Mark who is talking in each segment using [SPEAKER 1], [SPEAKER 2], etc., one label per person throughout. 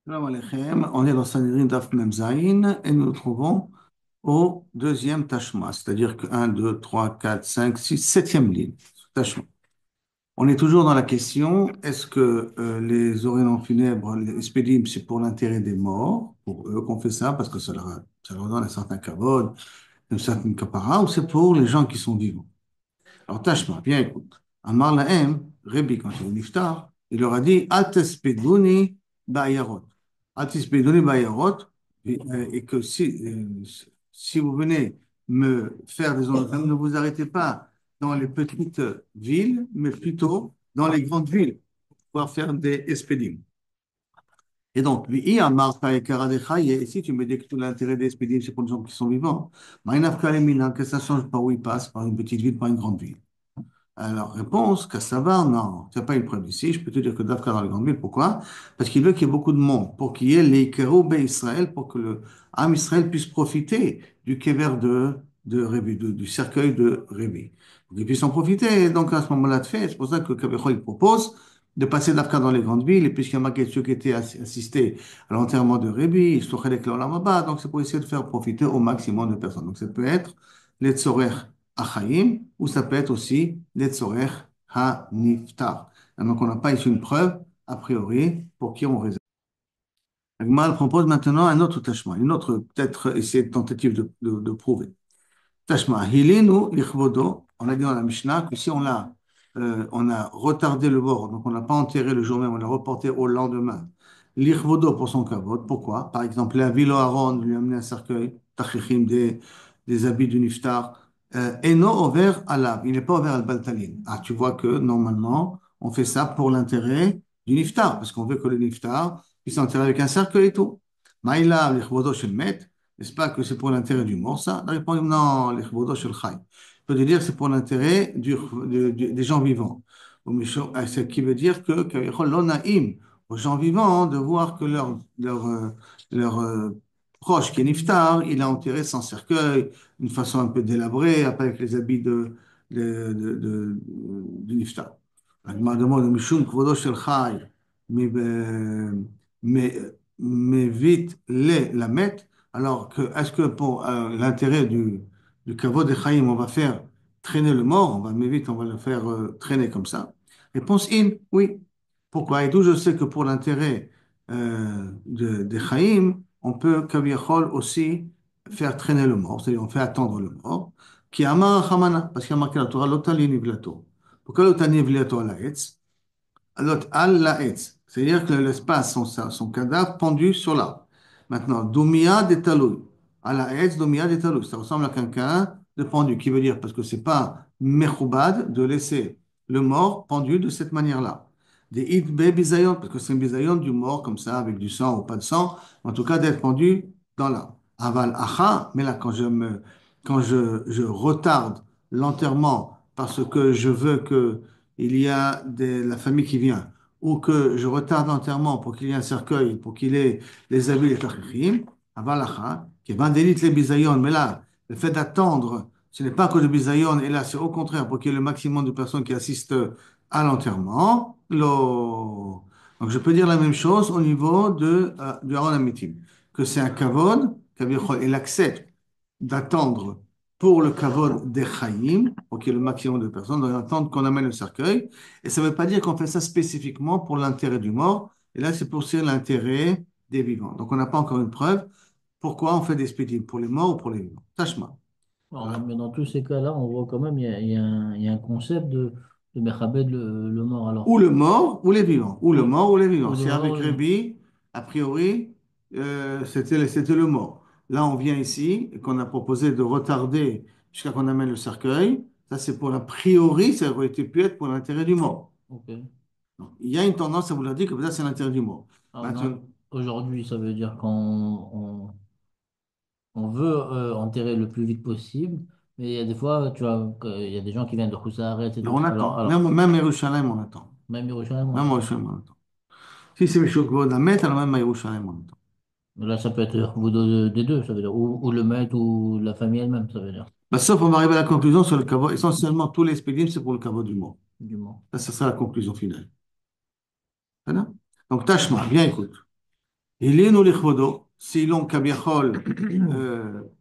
[SPEAKER 1] Salam Aleichem. On est dans Sanhedrin Daf Mem Zayin et nous nous trouvons au deuxième tashma, c'est-à-dire que 1, 2, 3, 4, 5, 6, septième ligne. Tashma. On est toujours dans la question, est-ce que les orients funèbres, les expédimes, c'est pour l'intérêt des morts, pour eux qu'on fait ça, parce que ça leur donne un certain kavod, une certaine kapara, ou c'est pour les gens qui sont vivants? Alors Tashma, bien écoute. Amar Lahem, Rabbi, quand il est niftar, il leur a dit, Al tespeduni ba'ayarot. Al tespeduni ba'ayarot, et que si vous venez me faire des honneurs, ne vous arrêtez pas dans les petites villes, mais plutôt dans les grandes villes, pour pouvoir faire des espédimes. Et donc, lui, Amar Ta'ekara de Chaye, et si tu me dis que tout l'intérêt des espédimes, c'est pour les gens qui sont vivants, Ma'inav Kalemina, que ça change par où ils passent, par une petite ville, par une grande ville. Alors, réponse, Kassava, non, tu n'as pas une preuve ici. Je peux te dire que Dafka dans les grandes villes. Pourquoi? Parce qu'il veut qu'il y ait beaucoup de monde, pour qu'il y ait les Kéroub Israël, pour que le Ham Israël puisse profiter du kéver de Révi, du cercueil de Révi. Pour qu'ils puissent en profiter. Donc, à ce moment-là, de fait, c'est pour ça que Kabechol il propose de passer Dafka dans les grandes villes, et puisqu'il y a marqué ceux qui étaient assistés à l'enterrement de Révi, ils sont les Olamaba, donc c'est pour essayer de faire profiter au maximum de personnes. Donc, ça peut être les Tzorer Achaim, ou ça peut être aussi les Tzorech HaNiftar. Donc, on n'a pas ici une preuve, a priori, pour qui on réserve. Agmal propose maintenant un autre tâchement, une autre, peut-être, essayer de tentative de prouver. Tashma, Hilinu lichvodo. On a dit dans la Mishnah que si on a retardé le bord, donc on n'a pas enterré le jour même, on l'a reporté au lendemain. Lichvodo pour son kavod. Pourquoi? Par exemple, la ville Aaron lui a amené un cercueil, tachichim, des habits du niftar. Et non ouvert à l'ab. Il n'est pas ouvert à baltalin. Ah, tu vois que normalement, on fait ça pour l'intérêt du niftar, parce qu'on veut que le niftar puisse enterrer avec un cercueil et tout. Maïla, lichvodo shel met. N'est-ce pas que c'est pour l'intérêt du mort, ça? La réponse, non, les chvodo shel chai. Je peux te dire que c'est pour l'intérêt des gens vivants. Ce qui veut dire que l'onaïm aux gens vivants de voir que leur proche qui est niftar, il a enterré sans cercueil, d'une façon un peu délabrée, avec les habits du niftar. הגמרא demande, משום כבודו של חי, vite la met. Alors, est-ce que pour l'intérêt du kavod de Chaim, on va faire traîner le mort, on va le faire traîner comme ça? Réponse in, oui. Pourquoi? Et d'où je sais que pour l'intérêt des Chaim, on peut, kaviachol, aussi faire traîner le mort, c'est-à-dire on fait attendre le mort, qui amar chamana, parce qu'il y a marqué la Torah, l'otali nivlato. Pourquoi l'otali nivlato à la Hetz? L'autre, al la'etz, c'est-à-dire que l'espace, son cadavre pendu sur l'arbre. Maintenant, dumia de taloui, al la'etz, dumia de taloui, ça ressemble à quelqu'un de pendu, qui veut dire, parce que c'est pas mechoubad de laisser le mort pendu de cette manière-là. Des itbe bisayon, parce que c'est un bisayon du mort comme ça, avec du sang ou pas de sang, en tout cas d'être pendu dans l'arbre. Aval acha, mais là, quand je retarde l'enterrement parce que je veux que il y a la famille qui vient, ou que je retarde l'enterrement pour qu'il y ait un cercueil, pour qu'il ait les habits, les tachrichim, avalacha, qui est bandélit les bisayon, mais là, le fait d'attendre, ce n'est pas que le bisayon, et là, c'est au contraire pour qu'il y ait le maximum de personnes qui assistent à l'enterrement. Donc, je peux dire la même chose au niveau du Aaron Amitim, que c'est un kavod, il accepte d'attendre pour le kavod des Chaim, pour qu'il y ait le maximum de personnes, d'attendre qu'on amène le cercueil. Et ça ne veut pas dire qu'on fait ça spécifiquement pour l'intérêt du mort. Et là, c'est pour l'intérêt des vivants. Donc, on n'a pas encore une preuve. Pourquoi on fait des spédimes? Pour les morts ou pour les vivants? Tashma.
[SPEAKER 2] Alors, mais dans tous ces cas-là, on voit quand même, il y a un concept de Mechabed le mort. Alors,
[SPEAKER 1] Ou le mort ou les vivants. Ou le
[SPEAKER 2] ou,
[SPEAKER 1] mort ou les vivants.
[SPEAKER 2] ou le
[SPEAKER 1] Si avec
[SPEAKER 2] mort,
[SPEAKER 1] Rébi, a priori, c'était le mort. Là, on vient ici et qu'on a proposé de retarder jusqu'à qu'on amène le cercueil. Ça, c'est pour l'a priori, ça aurait été pu être pour l'intérêt du mort.
[SPEAKER 2] ok.
[SPEAKER 1] Donc, il y a une tendance à vouloir dire que peut-être c'est l'intérêt du mort.
[SPEAKER 2] Alors,
[SPEAKER 1] Maintenant,
[SPEAKER 2] aujourd'hui, ça veut dire qu'on veut enterrer le plus vite possible, mais il y a des fois, tu vois, il y a des gens qui viennent de Khousaret et
[SPEAKER 1] on
[SPEAKER 2] d'autres. Alors,
[SPEAKER 1] attend. Même Yerushalayim, on attend.
[SPEAKER 2] même Yerushalayim, on
[SPEAKER 1] Même
[SPEAKER 2] attend.
[SPEAKER 1] Yerushalayim, on attend. Si c'est Meshukvot Hamet, alors même à Yerushalayim, on attend.
[SPEAKER 2] Mais là, ça peut être vous des deux, ça veut dire, ou le maître ou la famille elle-même, ça veut dire,
[SPEAKER 1] Bah, sauf on va arriver à la conclusion sur le kavod. Essentiellement, tous les expédients, c'est pour le kavod du mort.
[SPEAKER 2] du mort.
[SPEAKER 1] Ça sera la conclusion finale. Voilà. Donc, Tashma, bien écoute. Il est nous lichvodo, si l'on kabiachol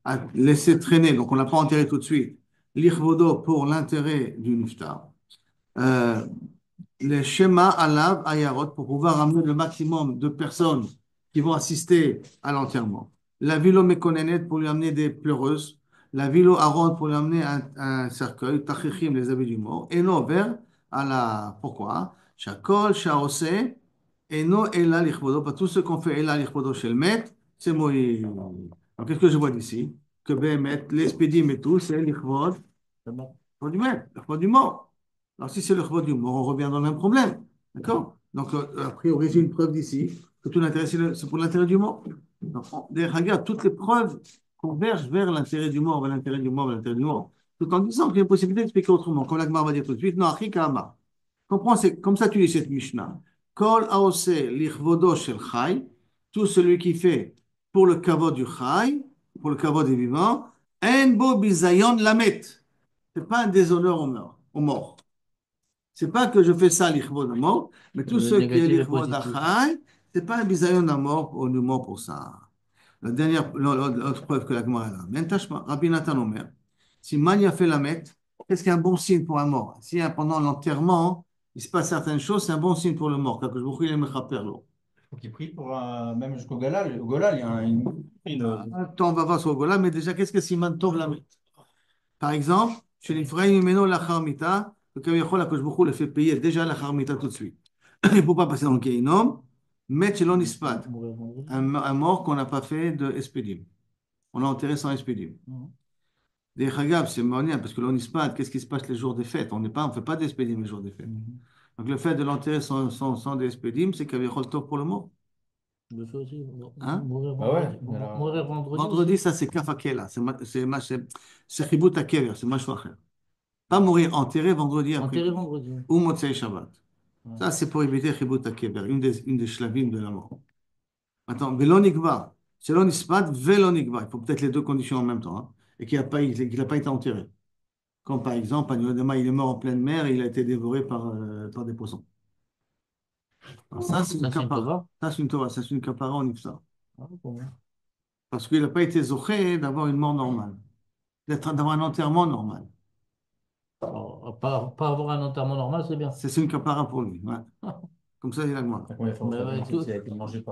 [SPEAKER 1] a laissé traîner, donc on l'a pas enterré tout de suite, lichvodo pour l'intérêt du niftar. Euh, les schémas alav ayarot pour pouvoir amener le maximum de personnes qui vont assister à l'enterrement. La vilo mekonenet pour lui amener des pleureuses. La vilo aron pour lui amener un cercueil. Tachichim, les habits du mort. Et non vers à la. Pourquoi? Shakol, shaose, et non ela lichvodo. Pas tout ce qu'on fait ela lichvodo chez le maître, c'est moïse. Alors qu'est-ce que je vois d'ici? Que ben mettre les spédim et tout, c'est lichvod. Faut du maître, faut du mort. Alors, si c'est le chevaux du mort, on revient dans le même problème. D'accord? Donc, a priori, j'ai une preuve d'ici que tout l'intérêt, c'est pour l'intérêt du mort. Donc, regarde, toutes les preuves convergent vers l'intérêt du mort, vers l'intérêt du mort, vers l'intérêt du mort. Tout en disant qu'il y a une possibilité d'expliquer autrement. Comme l'Agmar va dire tout de suite, non, Achikama. Comprends, c'est comme ça tu lis cette Mishnah. Kol aose lichvodo shel chai, tout celui qui fait pour le kavod du chai, pour le kavod des vivants, en bo bizayon lamet. C'est pas un déshonneur aux morts. Aux morts. C'est pas que je fais ça à l'ichvod mort, mais tout
[SPEAKER 2] Le
[SPEAKER 1] ce qui est
[SPEAKER 2] négatif et
[SPEAKER 1] l'ichvod
[SPEAKER 2] positif.
[SPEAKER 1] achai, c'est pas un bisayon à mort ou du mort pour ça. La dernière, l'autre preuve que la Gemara a. Même tâche, Rabbi Nathan Omer, si Mani a fait la mette, qu'est-ce qui est un bon signe pour un mort? Si pendant l'enterrement, il se passe certaines choses, c'est un bon signe pour le mort. Car que je vous prie, il me rappelle.
[SPEAKER 3] Faut qu'il prie pour même jusqu'au Golal. Au Golal, il y a
[SPEAKER 1] Attends, on va voir sur le Gola, mais déjà, qu'est-ce que Siman Tov la mette? Par exemple, chez l'Ifraïm Meno la Charmita, le Kaviyachol, la Koshbuchou le fait payer déjà la Charmita tout de suite. Il ne faut pas passer dans le Kéinom, mais chez l'Onispad,
[SPEAKER 2] Mourir vendredi.
[SPEAKER 1] un mort qu'on n'a pas fait de Espédim. On l'a enterré sans Espédim.
[SPEAKER 2] Mhm.
[SPEAKER 1] Des Chagab, c'est moyen, parce que l'Onispad, qu'est-ce qui se passe les jours des fêtes? On ne fait pas d'Espédim les jours des fêtes.
[SPEAKER 2] Mhm.
[SPEAKER 1] Donc le fait de l'enterrer sans des Espédim, c'est Kaviyachol Tov pour le mort.
[SPEAKER 2] Je le fais aussi.
[SPEAKER 1] Hein?
[SPEAKER 2] Mourir
[SPEAKER 3] Ah ouais?
[SPEAKER 2] vendredi. Mourir vendredi
[SPEAKER 1] Vendredi,
[SPEAKER 2] aussi.
[SPEAKER 1] ça c'est Kafakela, c'est Chibut Akever, c'est Mashwachel. Pas mourir enterré vendredi après.
[SPEAKER 2] Enterré vendredi.
[SPEAKER 1] Ou Motzei Shabbat.
[SPEAKER 2] Ouais.
[SPEAKER 1] Ça, c'est pour éviter Chibut HaKever, une des shlavim de la mort. Attends, Velo Nikva. C'est l'onispat, Velo Nikva. Il faut peut-être les deux conditions en même temps. Hein. Et qu'il n'a pas été enterré. Comme par exemple, Agnolodama, il est mort en pleine mer et il a été dévoré par des poissons. Alors ça, c'est une
[SPEAKER 2] Ça, c'est une
[SPEAKER 1] kapara.
[SPEAKER 2] tova.
[SPEAKER 1] Ça, c'est une tova. Ça, c'est une kapara en ifsa.
[SPEAKER 2] Ah, pour moi.
[SPEAKER 1] Parce qu'il n'a pas été zoché d'avoir une mort normale. D'avoir un enterrement normal.
[SPEAKER 2] Alors, pas avoir un enterrement normal, c'est bien.
[SPEAKER 1] C'est une kapara pour lui. Ouais. Comme ça, il a le moins.
[SPEAKER 3] Combien de fois
[SPEAKER 2] Mais ouais, tout.
[SPEAKER 3] s'il a été mangé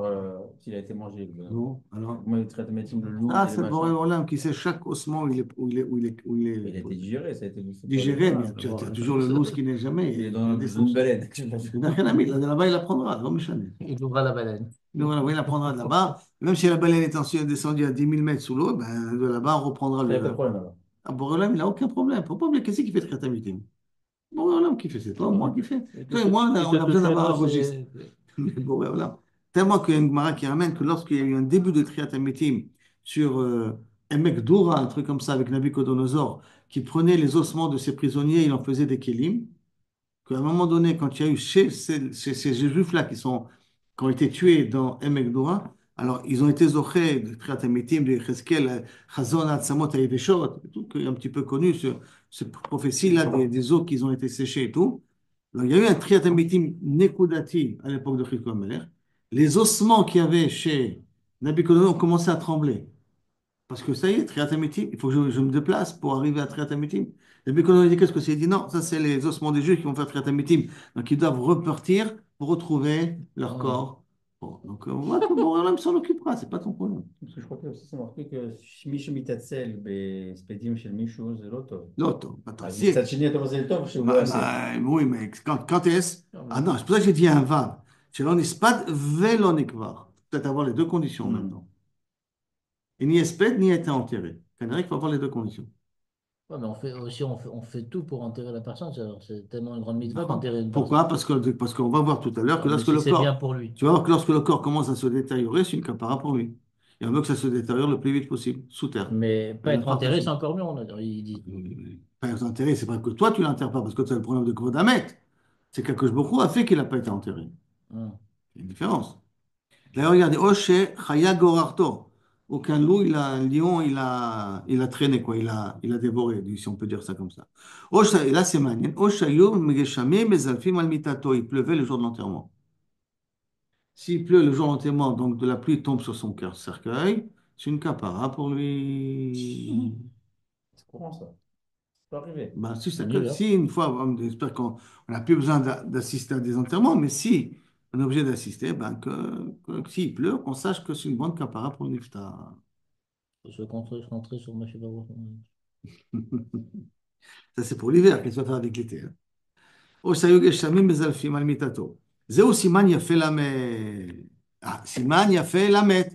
[SPEAKER 3] s'il a été mangé.
[SPEAKER 1] Non, alors.
[SPEAKER 3] Comment il traite médecine le loup
[SPEAKER 1] Ah,
[SPEAKER 3] et le
[SPEAKER 1] c'est le Boré
[SPEAKER 3] machin.
[SPEAKER 1] Olam qui sait chaque ossement où il
[SPEAKER 3] Mais il a
[SPEAKER 1] est
[SPEAKER 3] été digéré, ça a été
[SPEAKER 1] digéré,
[SPEAKER 3] voilà.
[SPEAKER 1] mais tu as
[SPEAKER 2] Bon,
[SPEAKER 1] toujours le loup qui n'est jamais.
[SPEAKER 3] Il est
[SPEAKER 1] Il y a
[SPEAKER 3] dans
[SPEAKER 1] des
[SPEAKER 3] une
[SPEAKER 1] fonctions.
[SPEAKER 3] baleine.
[SPEAKER 1] Il n'a rien à mettre. Là-bas, il apprendra. Non, méchant.
[SPEAKER 2] il ouvre la baleine.
[SPEAKER 1] Donc voilà, oui, il apprendra de là-bas. Même si la baleine est descendue à 10 000 mètres sous l'eau, ben, de là-bas, on reprendra
[SPEAKER 3] Il n'y a pas de
[SPEAKER 1] le.
[SPEAKER 3] problème alors.
[SPEAKER 1] Ah, Boré Olam, il n'a aucun problème. Faut pas oublier qui c'est qui fait le Khatamitim. Boré Olam qui fait, c'est toi, moi qui fait.
[SPEAKER 2] Il te,
[SPEAKER 1] Toi et moi,
[SPEAKER 2] il
[SPEAKER 1] on
[SPEAKER 2] te
[SPEAKER 1] a besoin d'avoir un
[SPEAKER 2] touchera,
[SPEAKER 1] registre. Mais Boré Olam. Tellement qu'il y a une Gemara qui ramène que lorsqu'il y a eu un début de Triatamitim sur Emek Doura, un truc comme ça avec Nabucodonosor, qui prenait les ossements de ses prisonniers, il en faisait des kélim, qu'à un moment donné, quand il y a eu ces juifs-là qui ont été tués dans Emek Doura, alors ils ont été zochés de Triatamitim, de Cheskel, Chazon, Atzamot, Ayveshot, tout, qui est un petit peu connu, cette prophétie-là des eaux qui ont été séchées et tout. Alors, il y a eu un triatamitim nekudati à l'époque de Chizkiyahu Melech. Les ossements qu'il y avait chez Nabucodonosor ont commencé à trembler. Parce que ça y est, triatamitim, il faut que je me déplace pour arriver à triatamitim. Nabucodonosor dit qu'est-ce que c'est? Il dit non, ça c'est les ossements des Juifs qui vont faire triatamitim. Donc ils doivent repartir pour retrouver leur
[SPEAKER 2] Ah,
[SPEAKER 1] corps. Bon, donc on voit que Bordelem s'en occupera, c'est pas ton problème.
[SPEAKER 3] Parce que je crois que aussi c'est marqué que מישהו מתעצל בהספדים של מישהו זה לא טוב.
[SPEAKER 1] L'autre, attends,
[SPEAKER 3] אז
[SPEAKER 1] si.
[SPEAKER 3] מצד שני אתה אומר זה טוב שהוא לא
[SPEAKER 1] Bah,
[SPEAKER 3] יעשה.
[SPEAKER 1] oui, mais quand est-ce?
[SPEAKER 2] non,
[SPEAKER 1] Ah non, c'est pour ça que j'ai dit un vav. Chez l'onispad, velonikvar. Peut-être avoir les deux conditions en même temps. Et ni espède, ni été enterré. Il faut avoir les deux conditions.
[SPEAKER 2] ouais, mais on fait aussi, on fait tout pour enterrer la personne. C'est tellement une grande mitzvah
[SPEAKER 1] D'accord.
[SPEAKER 2] d'enterrer une personne.
[SPEAKER 1] Pourquoi? Parce qu'on va voir tout à l'heure que
[SPEAKER 2] Ouais, mais
[SPEAKER 1] lorsque
[SPEAKER 2] si
[SPEAKER 1] le
[SPEAKER 2] c'est bien
[SPEAKER 1] corps,
[SPEAKER 2] pour lui.
[SPEAKER 1] tu vas voir que lorsque le corps commence à se détériorer, c'est une capara pour lui. Et on veut que ça se détériore le plus vite possible, sous terre.
[SPEAKER 2] Mais pas
[SPEAKER 1] Elle
[SPEAKER 2] être
[SPEAKER 1] n'a pas
[SPEAKER 2] enterré,
[SPEAKER 1] possible.
[SPEAKER 2] c'est encore mieux, on a dit. Il dit.
[SPEAKER 1] Pas être enterré, c'est pas que toi tu l'enterres pas, parce que tu as le problème de Kvodamet. C'est qu'Akash Bokhu a fait qu'il n'a pas été enterré.
[SPEAKER 2] Hum.
[SPEAKER 1] Il y a une différence. D'ailleurs, regardez, Oshe Chaya Gorarto. Aucun loup, un lion, il a traîné, quoi. Il a dévoré, si on peut dire ça comme ça. Et là, c'est magnifique. Oshayum Megeshame Mezalfim Al Mitato. Il pleuvait le jour de l'enterrement. S'il pleut le jour d'enterrement, donc de la pluie tombe sur son cœur cercueil, c'est une capara pour lui.
[SPEAKER 3] C'est courant ça. Ça peut arriver.
[SPEAKER 1] Ben, si,
[SPEAKER 2] On y va.
[SPEAKER 1] si une fois, j'espère qu'on n'a plus besoin d'assister à des enterrements, mais si on est obligé d'assister, ben que s'il pleut, qu'on sache que c'est une bonne capara pour le niftar.
[SPEAKER 2] Faut se concentrer sur ma cheveux.
[SPEAKER 1] Ça, c'est pour l'hiver, qu'est-ce qu'on va faire avec l'été, hein. או שהיו גשמים מזלפים על מיטתו. זהו סימן יפה למת. סימן יפה למת.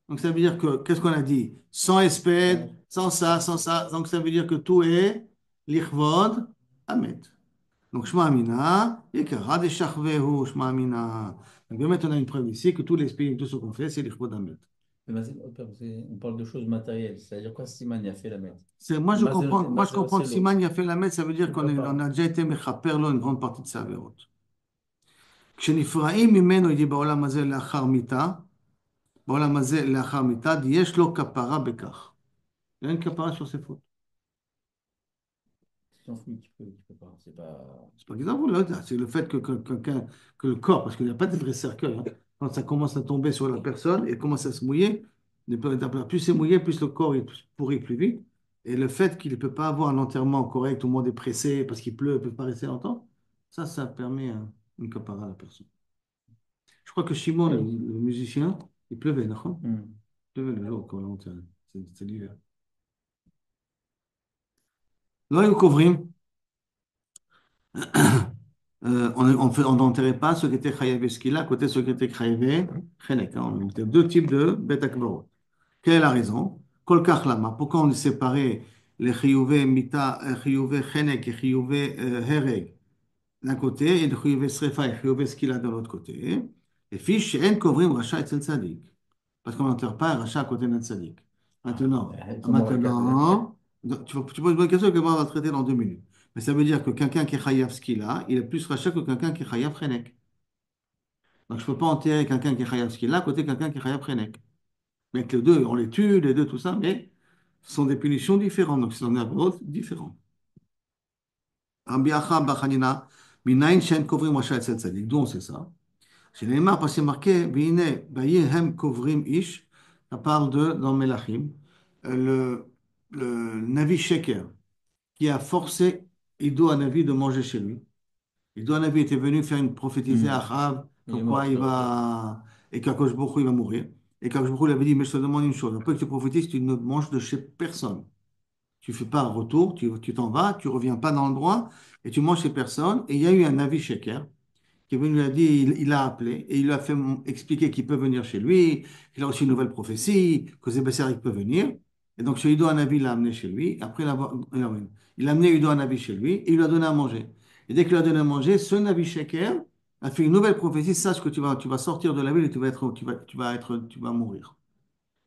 [SPEAKER 1] Donc ça veut dire que, qu'est-ce qu'on a dit? Sans espède, sans ça, sans ça. Donc ça veut dire que tout est lichvod amet. Donc shma amina, yekara de shachvehu, shma amina. Donc באמת on a une preuve ici que tous les pays, tout ce qu'on fait, c'est lichvod amet.
[SPEAKER 3] Mais on parle de choses matérielles. C'est-à-dire quoi, Siman, il a fait la mettre?
[SPEAKER 1] Moi je comprends que
[SPEAKER 3] C'est l'eau.
[SPEAKER 1] siman yafé la met, ça veut dire
[SPEAKER 3] Tu
[SPEAKER 1] qu'on
[SPEAKER 3] peux pas.
[SPEAKER 1] on a déjà été mechaper לו une grande partie de sa avérote. כשנפרעים ממנו, il dit בעולם הזה לאחר מיתה, בעולם הזה לאחר מיתה, יש לו כפרה בכך. Il y a une capara sur ses fautes.
[SPEAKER 3] Tu t'en fous, tu peux pas. C'est pas.
[SPEAKER 1] C'est pas qu'ils en voulaient, là, c'est le fait que le corps, parce qu'il n'y a pas de vrai cercueil, hein. Quand ça commence à tomber sur la personne et commence à se mouiller, plus c'est mouillé, plus le corps il pourrit plus vite. Et le fait qu'il ne peut pas avoir un enterrement correct, tout le monde est pressé parce qu'il pleut, il ne peut pas rester longtemps, ça permet une capara à la personne. Je crois que Shimon, le musicien, il pleuvait, d'accord?
[SPEAKER 3] Hmm.
[SPEAKER 1] Il pleuvait le jour quand on l'a enterré. C'est l'hiver. Là, ils couvrent. On n'enterrait pas ceux qui étaient chayavé skila à côté de ceux qui étaient chayavé chenek, hein. On était deux types de bet akbarot. Quelle est la raison? Kol kach lama. Pourquoi on a séparé les chiyuvé mita, chiyuvé chenek et chiyuvé hereg d'un côté et les chiyuvé srefa et chiyuvé skila de l'autre côté? Les fiches, en kovrim racha et tzadik. Parce qu'on n'enterre pas un rachat à côté d'un tzadik. Maintenant,
[SPEAKER 3] Comment on regarde
[SPEAKER 1] maintenant, tu poses une bonne question que on va traiter dans 2 minutes. Mais ça veut dire que quelqu'un qui est chayav ce qu'il a, il est plus rachat que quelqu'un qui est chayav chenek. Donc je ne peux pas enterrer quelqu'un qui est chayav ce qu'il a à côté de quelqu'un qui est chayav chenek. Mais que les deux, on les tue, les deux, tout ça, mais ce sont des punitions différentes. Donc c'est un avérote différent. Rabbi Acha bar Chanina, minayin shen kovrim rachat et tzadik. D'où on sait ça? Chez les Neymar, parce que c'est marqué, Vine, Bayehem Kovrim Ish, ça parle de, dans Melachim, le Navi Sheker, qui a forcé Ido Hanavi de manger chez lui. Ido Hanavi était venu faire une prophétisée à
[SPEAKER 3] Hmm.
[SPEAKER 1] Achab,
[SPEAKER 3] Il est
[SPEAKER 1] comme
[SPEAKER 3] mort,
[SPEAKER 1] quoi
[SPEAKER 3] c'est
[SPEAKER 1] il
[SPEAKER 3] pas vrai.
[SPEAKER 1] va, et qu'Akadosh Baruch Hu, il va mourir. Et qu'Akadosh Baruch Hu lui avait dit, mais je te demande une chose, après que tu prophétises, tu ne manges de chez personne. Tu ne fais pas un retour, tu t'en vas, tu ne reviens pas dans le droit, et tu manges chez personne. Et il y a eu un Navi Sheker, Kevin lui a dit, il l'a appelé et il lui a fait expliquer qu'il peut venir chez lui, qu'il a reçu une nouvelle prophétie, que Zébesseric peut venir. Et donc, chez Udo Hanavi, il l'a amené chez lui. Après, il a amené Udo Hanavi chez lui et il lui a donné à manger. Et dès qu'il lui a donné à manger, ce Navi Sheker a fait une nouvelle prophétie. Sache que tu vas sortir de la ville et tu vas mourir.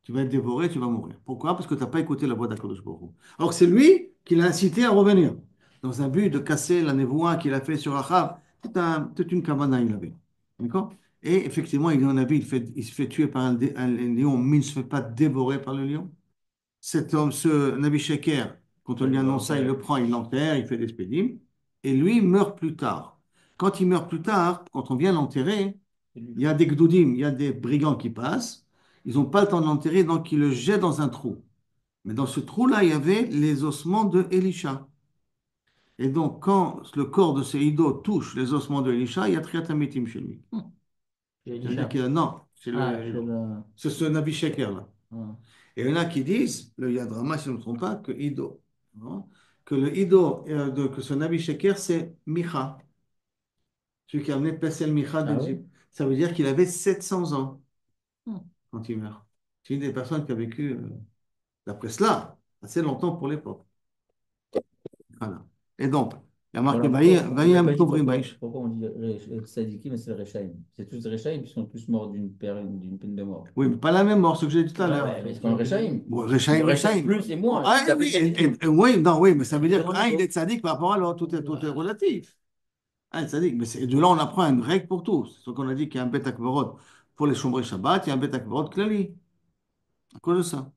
[SPEAKER 1] Tu vas être dévoré, tu vas mourir. Pourquoi? Parce que tu n'as pas écouté la voix d'Akadosh Baruch Hu. Alors c'est lui qui l'a incité à revenir, dans un but de casser la névoie qu'il a fait sur Achab. Toute une cabane il avait. D'accord? Et effectivement, il en a vu, il se fait tuer par un lion, mais il ne se fait pas dévorer par le lion. Cet homme, ce Nabi Sheker, quand on
[SPEAKER 3] Ouais,
[SPEAKER 1] lui
[SPEAKER 3] il va
[SPEAKER 1] annonce ça, il
[SPEAKER 3] l'enterrer.
[SPEAKER 1] le prend, il l'enterre, il fait des spédimes, et lui meurt plus tard. Quand il meurt plus tard, quand on vient l'enterrer,
[SPEAKER 3] C'est lui.
[SPEAKER 1] il y a des gdoudim, il y a des brigands qui passent. Ils n'ont pas le temps de l'enterrer, donc ils le jettent dans un trou. Mais dans ce trou-là, il y avait les ossements de Elisha. Et donc, quand le corps de ce ido touche les ossements de Elisha, il y a triatamitim chez lui.
[SPEAKER 2] J'ai dit
[SPEAKER 1] C'est-à-dire
[SPEAKER 2] ça.
[SPEAKER 1] qu'il y a, non,
[SPEAKER 2] Ah, c'est le.
[SPEAKER 1] c'est ce Nabi Sheker-là.
[SPEAKER 2] Ah.
[SPEAKER 1] Et il y en a qui disent, le Yadrama, si je ne me trompe pas, que ido, hein, que le ido, que ce Nabi Sheker, c'est Micha, celui qui a amené Pessel Micha
[SPEAKER 3] Ah oui?
[SPEAKER 1] d'Égypte. Ça veut dire qu'il avait 700 ans
[SPEAKER 2] Hmm.
[SPEAKER 1] quand il meurt. C'est une des personnes qui a vécu, d'après cela, assez longtemps pour l'époque. Voilà. Et donc, il y a marqué,
[SPEAKER 3] Voilà, on n'a pas
[SPEAKER 1] Vayem
[SPEAKER 3] dit
[SPEAKER 1] Kovrim Baïch.
[SPEAKER 3] pourquoi on dit Sadiki, mais c'est le Rechaim. C'est tous des Rechaim, puisqu'ils sont tous morts d'une peine de mort.
[SPEAKER 1] Oui, mais pas la même mort, ce que j'ai dit tout à
[SPEAKER 3] Ouais,
[SPEAKER 1] l'heure.
[SPEAKER 3] ouais, mais c'est quand le Rechaim.
[SPEAKER 1] Bon,
[SPEAKER 3] Le
[SPEAKER 1] Rechaim,
[SPEAKER 3] Rechaim
[SPEAKER 1] Rechaim.
[SPEAKER 3] plus et moins.
[SPEAKER 1] Ah,
[SPEAKER 3] Ça fait
[SPEAKER 1] oui,
[SPEAKER 3] Sadikim.
[SPEAKER 1] oui, non, oui, mais ça veut dire
[SPEAKER 3] C'est
[SPEAKER 1] qu'un, il
[SPEAKER 3] niveau.
[SPEAKER 1] est sadique par rapport à l'autre, tout est relatif. Un est sadique, mais de là, on apprend une règle pour tous. C'est ce qu'on a dit qu'il y a un bête akbarot pour les chambres Shabbat, il y a un bête akbarot klali. À cause de ça.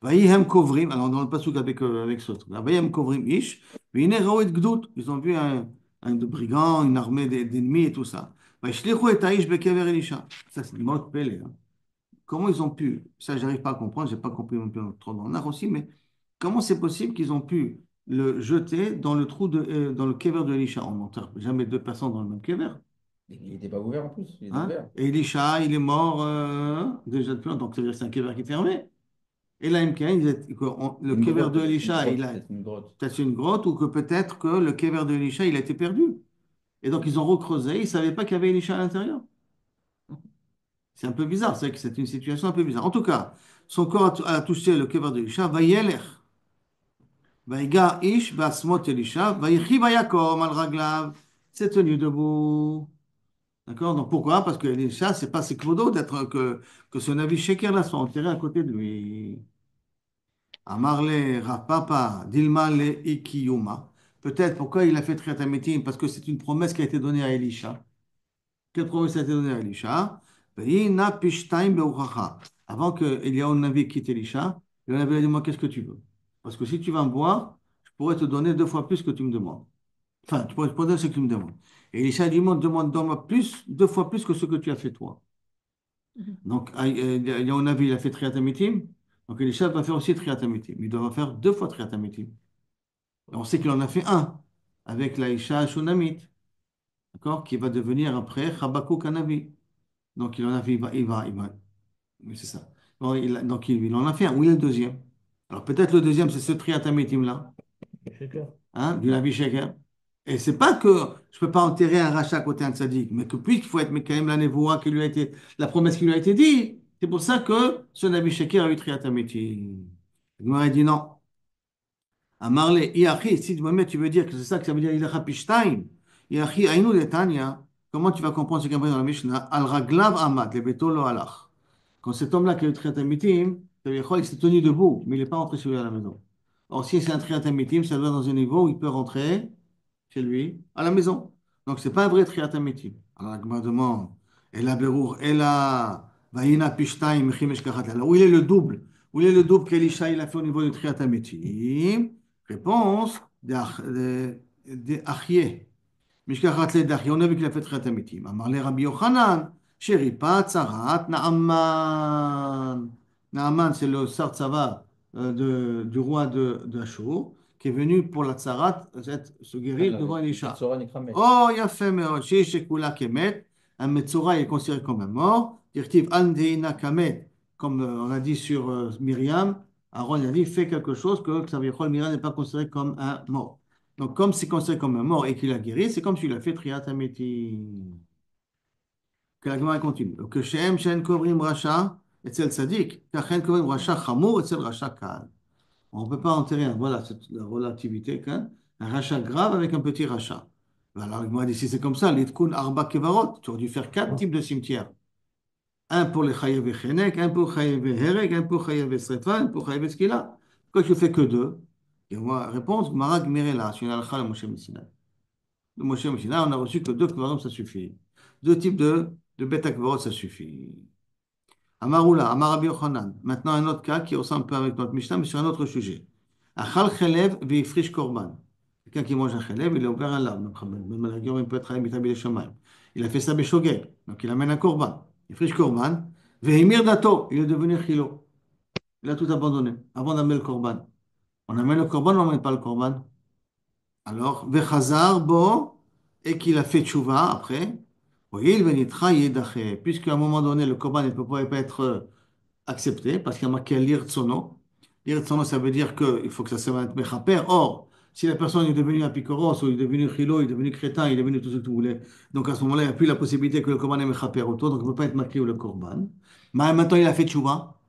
[SPEAKER 1] Vayihem kovrim, alors dans le pasuk avec ce truc. Vayihem kovrim ish, vine raout gdout. Ils ont vu un de brigands, une armée d'ennemis et tout ça. וישליכו את האיש בקבר אלישע. Ça, c'est une mode pélé, hein. Comment ils ont pu, ça, j'arrive pas à comprendre, j'ai pas compris non plus trop dans l'art aussi, mais comment c'est possible qu'ils ont pu le jeter dans le trou dans le kever de Elisha? On n'enterre jamais deux personnes dans le même kever,
[SPEAKER 3] Il n'était pas ouvert en plus, il était
[SPEAKER 1] hein?
[SPEAKER 3] ouvert.
[SPEAKER 1] Et Elisha, il est mort déjà depuis longtemps, donc ça veut dire que c'est un kever qui est fermé. Et là, le
[SPEAKER 3] Une
[SPEAKER 1] kever
[SPEAKER 3] grotte,
[SPEAKER 1] de
[SPEAKER 3] peut-être une
[SPEAKER 1] Elisha,
[SPEAKER 3] grotte,
[SPEAKER 1] il a
[SPEAKER 3] peut-être une grotte.
[SPEAKER 1] peut-être une grotte, ou que peut-être que le kever de Elisha, il a été perdu. Et donc, ils ont recreusé, ils ne savaient pas qu'il y avait Elisha à l'intérieur. C'est un peu bizarre, c'est vrai que c'est une situation un peu bizarre. En tout cas, son corps a touché le kever d'Elisha, Vayeler, Vaïga Ish, Basmot Elisha, Vaïchi Vayakom al Raglav, s'est tenu debout. D'accord? Donc pourquoi? Parce que Elisha, c'est pas ses clodos que ce navire Sheker là soit enterré à côté de lui. Amarle, Rapapa, Dilma le Ikiyuma. Peut-être pourquoi il a fait Triatamitim? Parce que c'est une promesse qui a été donnée à Elisha. Quelle promesse a été donnée à Elisha? Veïna pishtaim be'uchacha. Avant que Eliyahu Navi quitte Elisha, le Navi a dit, moi, qu'est-ce que tu veux? Parce que si tu vas me boire, je pourrais te donner deux fois plus que tu me demandes. Enfin, tu pourrais te donner ce que tu me demandes. Et Elisha dit, moi, donne-moi plus, deux fois plus que ce que tu as fait toi. Donc, Eliyahu Navi, il a fait Triatamitim. Donc, Elisha va faire aussi Triatamitim. Il doit faire deux fois Triatamitim. Et on sait qu'il en a fait un avec l'Aïcha Shunamit, d'accord, qui va devenir après Chabakuk Kanavi. Donc, il en a fait, oui, c'est ça. Bon, donc, il en a fait un. Où est le deuxième? Alors, peut-être le deuxième, c'est ce Triatamitim-là,
[SPEAKER 2] C'est clair.
[SPEAKER 1] hein, du Navi Sheker. Et c'est pas que je peux pas enterrer un rachat à côté d'un tzaddik, mais que puisqu'il faut être mais quand même la névoie qui lui a été, la promesse qui lui a été dite. C'est pour ça que ce Navi Sheker a eu Triatamitim. Il m'aurait dit non. Amarle, Iachi, si tu veux dire que c'est ça que ça veut dire Ilacha Pishtaim. Iachi, Aïnou de Tanya, comment tu vas comprendre ce qu'il y a dans la Mishnah? Al-Raglav Amad, le Beto lo halach. Quand cet homme-là qui a eu le Triatamitim, il s'est tenu debout, mais il n'est pas rentré chez lui à la maison. Or, si c'est un Triatamitim, ça doit être dans un niveau où il peut rentrer chez lui à la maison. Donc, ce n'est pas un vrai Triatamitim. Alors, la Gemara demande, et la Berour, et la Vaïna Pishtaim, Mechimesh Kachat. Alors, où il est le double? Où il est le double qu'Elisha il a fait au niveau du Triatamitim? Réponse de Achye. משכחת לדחי, on a vu qu'il a fait très amitim. אמר לרבי יוחנן, שריפה צרת נעמן. Naaman, c'est le sartzava du roi d'Achour, qui est venu pour la tsarat, se guérir devant Elisha.
[SPEAKER 3] Metzora Nikramet.
[SPEAKER 1] Oh, il a fait Meroshi, Shekula Kemet. Un Metzora est considéré comme un mort. Dirtiv Andeina Kamet, comme on a dit sur Myriam, Aaron a dit fais quelque chose que Xavier Myriam n'est pas considéré comme un mort. Donc, comme c'est considéré comme un mort et qu'il a guéri, c'est comme s'il a fait Triat Hameti. Que la Gemara continue. Que Shem Shen Kovrim Racha, Etzel Sadik, Kachen Kovrim Racha Chamour, Etzel Racha Kal. On ne peut pas enterrer, voilà, cette la relativité, hein, un rachat grave avec un petit rachat. Alors, la Gemara dit si c'est comme ça, l'Itkun Arba Kevarot, tu aurais dû faire quatre types de cimetières. Un pour les Chayev et Chenek, un pour Chayev et Herek, un pour Chayev et Srefa, un pour Chayev et Skila. Pourquoi tu fais que deux? Et moi, réponse, Gemara Gmerela, sur une halakha, le Moshe Messina. Le Moshe Messina, on a reçu que deux kvarim, ça suffit. Deux types de bêta kvarot, ça suffit. Amaroula, Amarabi Yochanan. Maintenant, un autre cas qui ressemble un peu avec notre Mishnah, mais sur un autre sujet. Achal chelev ve'ifrish korban. Quelqu'un qui mange un chelev, il a ouvert un lave. Même la guerre, il peut être à imitabil les shamayim. Il a fait ça beshogeg. Donc, il amène un korban. Ifrish korban. Ve'imir dato. Il est devenu chilo. Il a tout abandonné avant d'amener le korban. On amène le korban, on n'amène pas le korban. Alors, Vechazar, bon, et qu'il a fait tchouva après, oui, il venitra yedaché, puisqu'à un moment donné, le korban ne peut pas être accepté, parce qu'il y a marqué l'irtsono. L'irtsono, ça veut dire qu'il faut que ça se mette mechaper. Or, si la personne est devenue apicoros, ou est devenue chilo, il est devenu crétin, il est devenu tout ce que vous voulez, donc à ce moment-là, il n'y a plus la possibilité que le korban est mechaper autour, donc il ne peut pas être marqué ou le korban. Mais maintenant, il a fait tchouva.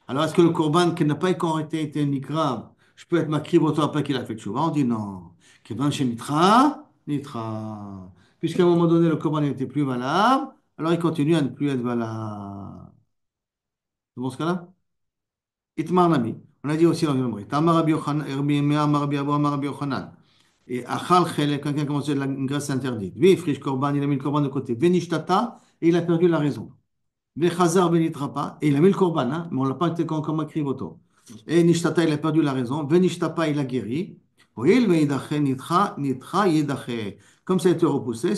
[SPEAKER 1] Alors, est-ce que le korban qui n'a pas encore été ni grave, je peux être makri auto après qu'il a fait tchouva? On dit non. Kevan chez Nitra, Nitra. Puisqu'à un moment donné, le korban n'était plus valable, alors il continue à ne plus être valable. C'est bon ce cas-là? Itmar Nami. On a dit aussi dans le même Tamar Rabbi Yochanan, Amar Rabbi Abou, Amar Rabbi Yochanan. Et Achal Chele, quelqu'un qui a commencé une graisse interdite. Lui, friche korban, il a mis le korban de côté. Venishtata, et il a perdu la raison. Vechazar Benitrapa, et il a mis le korban, hein, mais on ne l'a pas été comme un krivoto. Et Nishtata, il a perdu la raison. Venishtapa, il a guéri. Oui, Veidache, Nitra, Nitra, Yedache. Comme ça a été repoussé,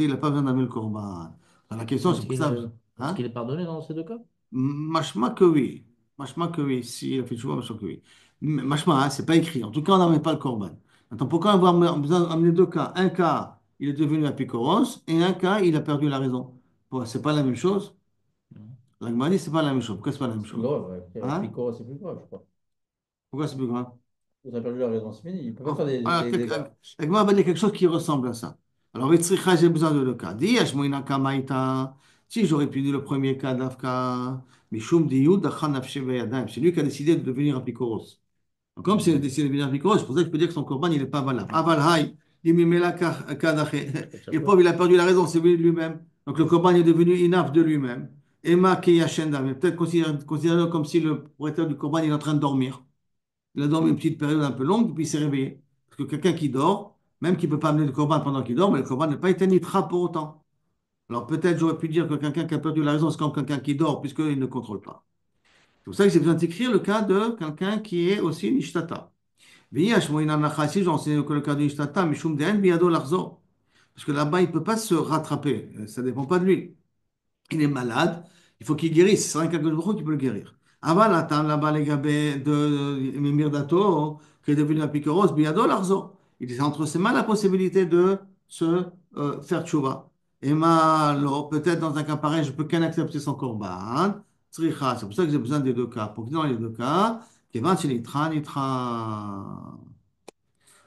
[SPEAKER 1] il n'a pas besoin d'amener le corban. Alors, la question, c'est pour ça.
[SPEAKER 2] Est-ce
[SPEAKER 1] Hein?
[SPEAKER 2] qu'il est pardonné dans ces deux cas?
[SPEAKER 1] Machma que oui. Machma que oui. Si il a fait chouva, machma que oui. Machma, hein, c'est pas écrit. En tout cas, on n'amène pas le corban. Maintenant, pourquoi avoir besoin d'amener deux cas? Un cas, il est devenu apikoros, et un cas, il a perdu la raison. Bon, c'est pas la même chose.
[SPEAKER 2] Non.
[SPEAKER 1] La Gemara dit, c'est pas la même chose. Pourquoi c'est pas la même
[SPEAKER 3] C'est plus
[SPEAKER 1] chose?
[SPEAKER 3] grave, ouais.
[SPEAKER 1] Hein?
[SPEAKER 3] Picoro, c'est plus grave, je crois.
[SPEAKER 1] Pourquoi c'est plus grave?
[SPEAKER 3] Vous avez perdu la raison, c'est fini. Il ne peut pas faire
[SPEAKER 1] Alors,
[SPEAKER 3] des dégâts.
[SPEAKER 1] la Gemara va dire quelque chose qui ressemble à ça. Alors, Vitzricha, j'ai besoin de deux cas. Dis, Yashmoina Kamaita. Si j'aurais pu dire le premier cas d'Afka, Mishum Diyud, Dachan Nafshe Veyadayim. C'est lui qui a décidé de devenir apikoros. Donc, comme c'est décidé de devenir apikoros, c'est pour ça que je peux dire que son corban, il n'est pas valable. Aval Hay, Dimimela Kadache. Et le pauvre, il a perdu la raison, c'est lui de lui-même. Donc, le corban est devenu inaf de lui-même. Emma Keyashenda, mais peut-être considéré comme si le propriétaire du corban il est en train de dormir. Il a dormi une petite période un peu longue, puis il s'est réveillé. Parce que quelqu'un qui dort, même qui ne peut pas amener le corban pendant qu'il dort, mais le corban n'a pas été nitra pour autant. Alors peut-être j'aurais pu dire que quelqu'un qui a perdu la raison, c'est comme quelqu'un qui dort, puisqu'il ne contrôle pas. C'est pour ça que j'ai besoin d'écrire le cas de quelqu'un qui est aussi nishtata. V'yesh moïna nacha, ici j'ai enseigné que le cas de nishtata, mishum de'en biyado larzo. Parce que là-bas, il ne peut pas se rattraper. Ça ne dépend pas de lui. Il est malade, il faut qu'il guérisse. C'est rien qu'un Baruch qui peut le guérir. Aval attend là-bas les gabés de Mimir Dato, qui est devenu un picoros, biado l'arzo. Il est entre ses mains la possibilité de se faire tchouva. Et malo, peut-être dans un cas pareil, je peux qu'en accepter son korban. Tzricha, c'est pour ça que j'ai besoin des deux cas. Pour que dans les deux cas, Kevan Nitra, Nitra.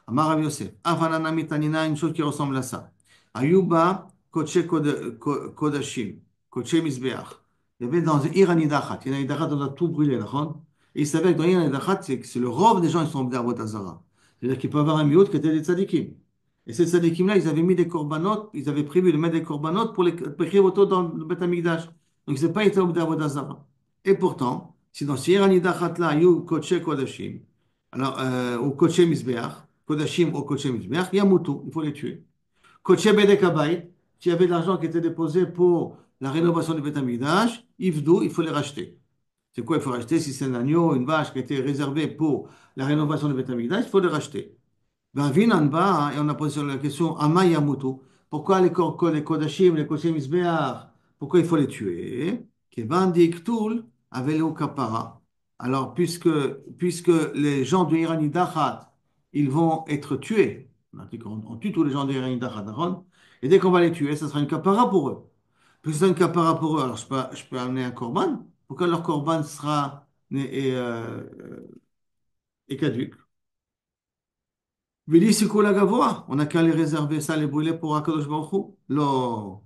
[SPEAKER 1] Amar Rav Yosef. Afanana mitanina, une chose qui ressemble à ça. Ayuba, Koche Kodashim, Koche Mizbeach. Il y avait dans Ir Anidachat. Il y a Anidachat, on a tout brûlé, d'accord? Et il savait que dans Ir Anidachat, c'est le rove des gens qui sont d'Arvot Azara. C'est-à-dire qu'il peut y avoir un miout qui était des tzadikim. Et ces tzadikim-là, ils avaient mis des korbanot, ils avaient prévu de mettre des korbanot pour écrire auto dans le Beth Amikdash. Donc, c'est pas été au d'Arvot Azara. Et pourtant, si dans ce Ir Anidachat là, Ayub Koche Kodashim, alors, au Koche Mizbeach, Kodashim au Koché Mizbeach, Yamutu, il faut les tuer. Koché Bedek Habayit, s'il y avait de l'argent qui était déposé pour la rénovation du Beth Amikdash, Ifdou, il faut les racheter. C'est quoi il faut racheter? Si c'est un agneau, une vache qui a été réservée pour la rénovation du Beth Amikdash, il faut les racheter. Ben, vin en bas, et on a posé la question, Ama Yamutu, pourquoi les Kodashim, les Koché Mizbeach, pourquoi il faut les tuer? Kevan Diktul, Avelo Kapara. Alors, puisque les gens de Irani Dachat, ils vont être tués, on a dit qu'on tue tous les gens de Irani Dachat, d'accord. Et dès qu'on va les tuer, ça sera une kapara pour eux. Puisque c'est une kapara pour eux, alors je peux amener un korban. Pourquoi leur korban sera est caduque? Vili Sikola Gavoa, on n'a qu'à les réserver ça, les brûler pour Akadosh Baruch Hu. Lo,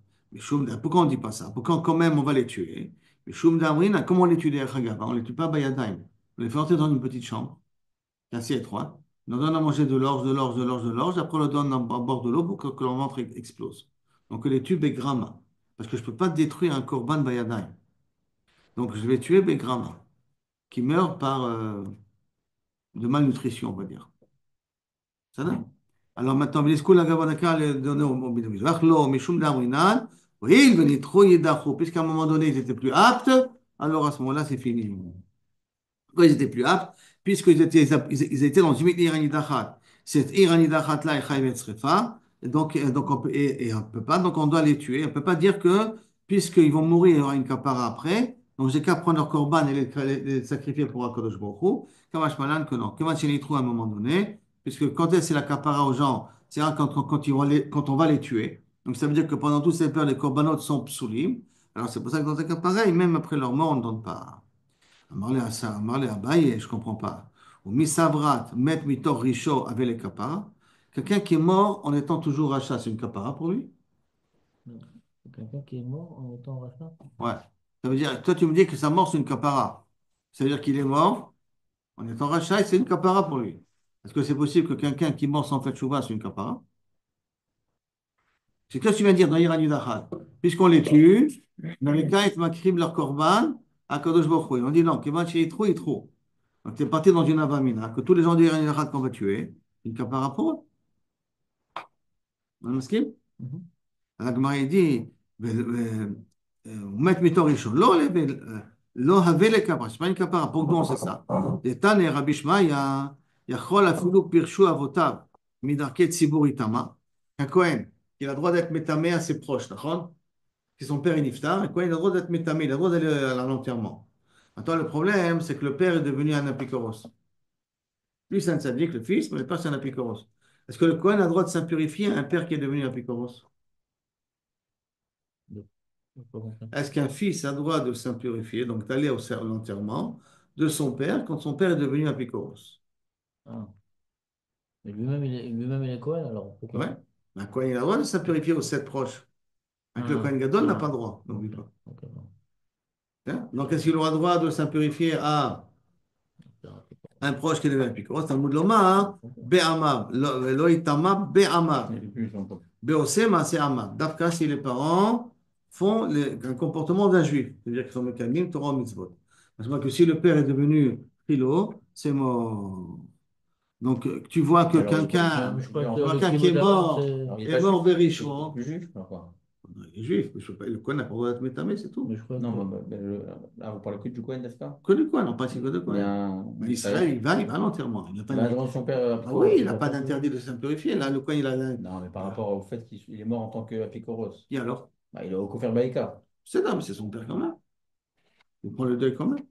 [SPEAKER 1] pourquoi on ne dit pas ça? Pourquoi quand même on va les tuer? Mishum Damrina, comment on les tue des Chagava? On ne les tue pas Bayadaim. On les fait entrer dans une petite chambre, qui est assez étroite. On leur donne à manger de l'orge, de l'orge, de l'orge, de l'orge. Après, on leur donne à bord de l'eau pour que leur ventre explose. Donc, les tue Begrama. Parce que je ne peux pas détruire un korban Bayadaim. Donc, je vais tuer Begrama, qui meurt par de malnutrition, on va dire. Ça va? Alors maintenant, puisqu'à un moment donné, ils étaient plus aptes, alors à ce moment-là, c'est fini. Pourquoi ils étaient plus aptes? Puisqu'ils étaient dans une Irani Dachat. Cette Irani Dachat-là est Chayiv Srefa. Donc on peut pas, donc on doit les tuer. On ne peut pas dire que, puisqu'ils vont mourir, il y aura une kapara après. Donc j'ai qu'à prendre leur korban et les sacrifier pour Akadosh Baruch Hu. Kamash Malan que non. Kamash Yenitru à un moment donné, puisque quand est-ce c'est la kapara aux gens? C'est quand on va les tuer. Donc ça veut dire que pendant toutes ces périodes, les korbanot sont psulim. Alors c'est pour ça que dans un cas pareil, même après leur mort, on ne donne pas. Amarle à ça, Amarle à Abaye, je ne comprends pas. Ou misavrat, met mitor risho avec les kapara. Quelqu'un qui est mort en étant toujours rachat, c'est une kapara pour lui?
[SPEAKER 2] Non. Quelqu'un qui est mort en étant rachat?
[SPEAKER 1] Ouais. Ça veut dire, toi tu me dis que sa mort c'est une kapara. Ça veut dire qu'il est mort en étant rachat et c'est une kapara pour lui. Est-ce que c'est possible que quelqu'un qui est mort sans fait chouva, c'est une kapara? C'est ce que tu viens de dire dans Irani Dachat. Puisqu'on les tue, dans les cas, ils m'acrivent leur korban à Kadosh Baruch Hu. On dit non, Kevan chez Yitro, Yitro. Donc, tu es parti dans une avamina, que tous les gens d'Irani Dachat qu'on va tuer, une kapara pour eux. On מסכים?
[SPEAKER 2] Mhm.
[SPEAKER 1] הגמרא dit, הוא מת מתור ראשון, לא הווה לכפרה, שמע אין כפרה, פה גמור זה סע. דתניא רבי שמעיה, יכול אפילו פירשו אבותיו מדרכי ציבור איתמה, Un Kohen, il a le droit d'être métamé à ses proches, d'accord? Si son père est niftar, un Kohen, il a le droit d'être métamé, il a le droit d'aller à l'enterrement. Maintenant, le problème, c'est que le père est devenu un apikoros. Lui, c'est un tzaddik, le fils, mais le père, c'est un apikoros. Est-ce que le Kohen a le droit de s'impurifier à un père qui est devenu un apikoros?
[SPEAKER 2] Donc, je peux comprendre.
[SPEAKER 1] Est-ce qu'un fils a le droit de s'impurifier, donc d'aller au l'enterrement de son père quand son père est devenu un apikoros?
[SPEAKER 2] Ah. Mais lui-même, il est Cohen, alors pourquoi?
[SPEAKER 1] Ouais. Un Kohen, il a le droit de s'impurifier aux sept proches. Avec le
[SPEAKER 2] Ah,
[SPEAKER 1] Kohen Gadol n'a pas
[SPEAKER 2] ah,
[SPEAKER 1] le droit, n'oublie
[SPEAKER 2] ok,
[SPEAKER 1] pas.
[SPEAKER 2] ok, bon.
[SPEAKER 1] Hein. Donc, est-ce qu'il aura le droit de s'impurifier à un proche qui est devenu un apikoros? Talmud Lomar, Be'amav, lo itama Be'amav.
[SPEAKER 3] Et puis, j'entends.
[SPEAKER 1] Beosema, c'est Amav. Dafka, si les parents font un comportement d'un juif, c'est-à-dire qu'ils sont mécanismes, Torah, mitzvot. Parce que si le père est devenu philo, c'est mort. Donc, tu vois que
[SPEAKER 3] Alors,
[SPEAKER 1] quelqu'un
[SPEAKER 2] Je crois que
[SPEAKER 3] alors,
[SPEAKER 2] le
[SPEAKER 1] qui est
[SPEAKER 2] kibbutz d'Abraham,
[SPEAKER 1] mort,
[SPEAKER 2] c'est.
[SPEAKER 3] il est
[SPEAKER 1] est
[SPEAKER 3] pas
[SPEAKER 1] mort
[SPEAKER 3] juif.
[SPEAKER 1] Berichon,
[SPEAKER 3] Plus juif, alors quoi.
[SPEAKER 1] il est juif, mais je sais pas, le Kohen n'a pas le droit d'être métamé, c'est tout.
[SPEAKER 2] Mais je crois
[SPEAKER 3] Non,
[SPEAKER 2] que.
[SPEAKER 3] là, vous parlez que du Cohen, n'est-ce pas?
[SPEAKER 1] Que du Kohen, non pas que de
[SPEAKER 3] Il y a
[SPEAKER 1] Kohen.
[SPEAKER 3] un.
[SPEAKER 1] Mais Israël, il va à l'enterrement. Il n'a pas
[SPEAKER 3] Il a le droit de son père
[SPEAKER 1] Ah oui, il
[SPEAKER 3] Apikoros.
[SPEAKER 1] n'a pas d'interdit de s'impurifier. Là, le Kohen, il a.
[SPEAKER 3] Non, mais par rapport au fait qu'il est mort en tant qu'Apikoros.
[SPEAKER 1] Et alors?
[SPEAKER 3] Bah, il a au Kofer Baïka.
[SPEAKER 1] C'est non, mais c'est son père quand même. Il prend le deuil quand même.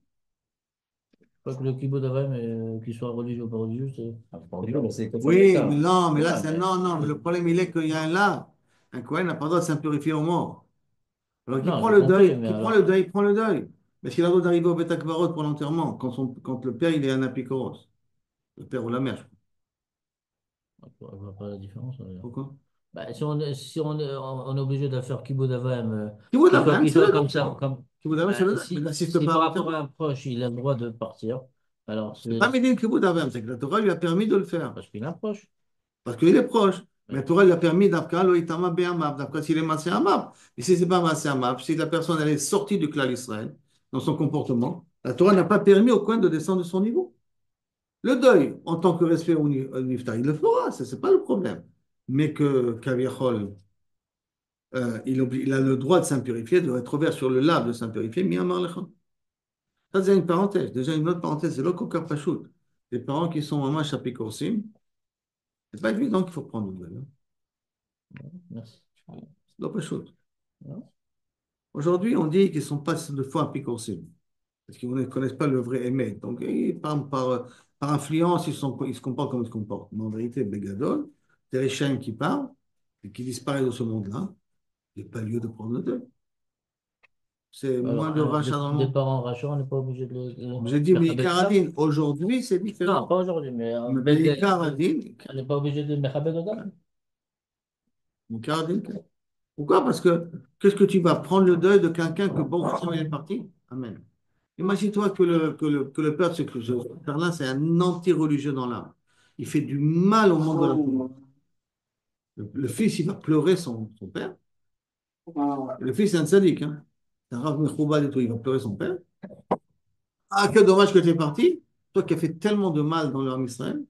[SPEAKER 2] Je crois que le kibbutz d'Abraham, qu'il soit religieux ou pas religieux, c'est.
[SPEAKER 3] Ah, c'est pas religieux, mais c'est Kofer
[SPEAKER 1] Oui,
[SPEAKER 3] Baïka.
[SPEAKER 1] mais non, mais là,
[SPEAKER 3] Voilà,
[SPEAKER 1] c'est.
[SPEAKER 3] mais
[SPEAKER 1] Non, non, mais le problème, il est qu'il y a un là. Un Kohen n'a pas le droit de s'impurifier au mort. Alors, qui
[SPEAKER 2] Non,
[SPEAKER 1] prend
[SPEAKER 2] j'ai
[SPEAKER 1] le
[SPEAKER 2] compris,
[SPEAKER 1] deuil,
[SPEAKER 2] mais
[SPEAKER 1] qui prend
[SPEAKER 2] alors.
[SPEAKER 1] le deuil, il prend le deuil. Mais est-ce qu'il a le droit d'arriver au Beth Akbarot pour l'enterrement quand le père, il est un apikoros? Le père ou la mère, je crois.
[SPEAKER 2] Je vois pas la différence, on va dire.
[SPEAKER 1] Pourquoi?
[SPEAKER 2] Bah, si on est obligé de faire kibbutz d'Abraham,
[SPEAKER 1] Kibbutz
[SPEAKER 2] qu'il soit,
[SPEAKER 1] Avraham,
[SPEAKER 2] qu'il
[SPEAKER 1] c'est
[SPEAKER 2] soit
[SPEAKER 1] le
[SPEAKER 2] comme
[SPEAKER 1] deuil.
[SPEAKER 2] ça, comme.
[SPEAKER 1] Kibbutz Avraham, c'est
[SPEAKER 2] Bah,
[SPEAKER 1] le deuil. Mais
[SPEAKER 2] si,
[SPEAKER 1] n'assiste
[SPEAKER 2] si
[SPEAKER 1] pas à
[SPEAKER 2] par rapport
[SPEAKER 1] l'enterrement.
[SPEAKER 2] à un proche, il a le droit de partir, alors
[SPEAKER 1] C'est pas Médine Kibbutz Avraham, c'est que la Torah lui a permis de le faire.
[SPEAKER 2] parce qu'il est un proche.
[SPEAKER 1] Parce qu'il est proche. Mais la
[SPEAKER 2] Mais,
[SPEAKER 1] Torah lui a permis d'Afka, lo itama be'amav, d'Afka s'il est massé amab. Et si c'est pas massé amab, si la personne elle est sortie du clan Israël dans son comportement, la Torah n'a pas permis au coin de descendre de son niveau. Le deuil, en tant que respect au niftar, il le fera, ça c'est pas le problème. Mais que Kaviachol, il a le droit de s'impurifier, de être ouvert sur le lave de s'impurifier, mi amar lecha. Ça c'est une parenthèse. Déjà une autre parenthèse, c'est l'okokar pachout. Les parents qui sont mamash apikorsim, c'est pas évident qu'il faut prendre le deuil. Hein.
[SPEAKER 2] merci.
[SPEAKER 1] C'est pas pachout.
[SPEAKER 2] Non.
[SPEAKER 1] Aujourd'hui, on dit qu'ils ne sont pas de foi applicables, parce qu'ils ne connaissent pas le vrai aimé. Donc, par influence, ils se comportent comme ils se comportent. Mais en vérité, Begadol, c'est les chaînes qui parlent et qui disparaissent de ce monde-là. Il n'y a pas lieu de prendre le deuil. C'est moins
[SPEAKER 2] Alors,
[SPEAKER 1] de rachat dans le
[SPEAKER 2] des
[SPEAKER 1] monde.
[SPEAKER 2] parents rachants, on n'est pas obligé de
[SPEAKER 1] J'ai dit,
[SPEAKER 2] le
[SPEAKER 1] mais
[SPEAKER 2] Mechabed Odam.
[SPEAKER 1] Caradine, aujourd'hui, c'est
[SPEAKER 2] Non,
[SPEAKER 1] différent.
[SPEAKER 2] pas aujourd'hui, mais
[SPEAKER 1] Mais Caradine,
[SPEAKER 2] on n'est pas obligé de Mechabed Odam.
[SPEAKER 1] Caradine, pourquoi? Parce que qu'est-ce que tu vas prendre le deuil de quelqu'un que bon, il est parti? Amen. Imagine-toi que le père, c'est que ce père-là, c'est un anti-religieux dans l'âme. Il fait du mal au monde de la foi. Le fils, il va pleurer son père. Et le fils, c'est un sadique. Hein. C'est un Rav Mechoubal et tout, il va pleurer son père. Ah, quel dommage que tu es parti. Toi qui as fait tellement de mal dans l'âme Israël.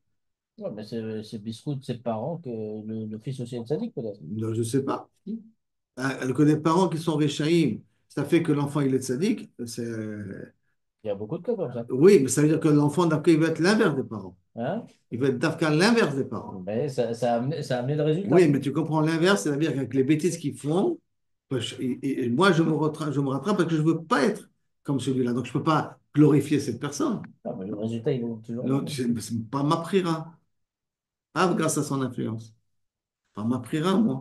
[SPEAKER 2] Ouais, mais c'est Biscout, ses parents, que le fils aussi est sadique, peut-être.
[SPEAKER 1] Je ne sais pas. Que des parents qui sont réchaïm, ça fait que l'enfant, il est sadique.
[SPEAKER 2] Il y a beaucoup de cas comme ça.
[SPEAKER 1] Oui, mais ça veut dire que l'enfant, d'après, il va être l'inverse des parents.
[SPEAKER 2] Hein?
[SPEAKER 1] Il va être d'après l'inverse des parents.
[SPEAKER 2] Mais ça a amené le résultat.
[SPEAKER 1] Oui, mais tu comprends l'inverse, c'est-à-dire qu'avec les bêtises qu'ils font, et moi, je me rattrape parce que je ne veux pas être comme celui-là. Donc, je ne peux pas glorifier cette personne.
[SPEAKER 2] Ah, mais le résultat, il est toujours là.
[SPEAKER 1] Donc, c'est pas m'apprira, pas grâce à son influence. Pas m'apprira, moi.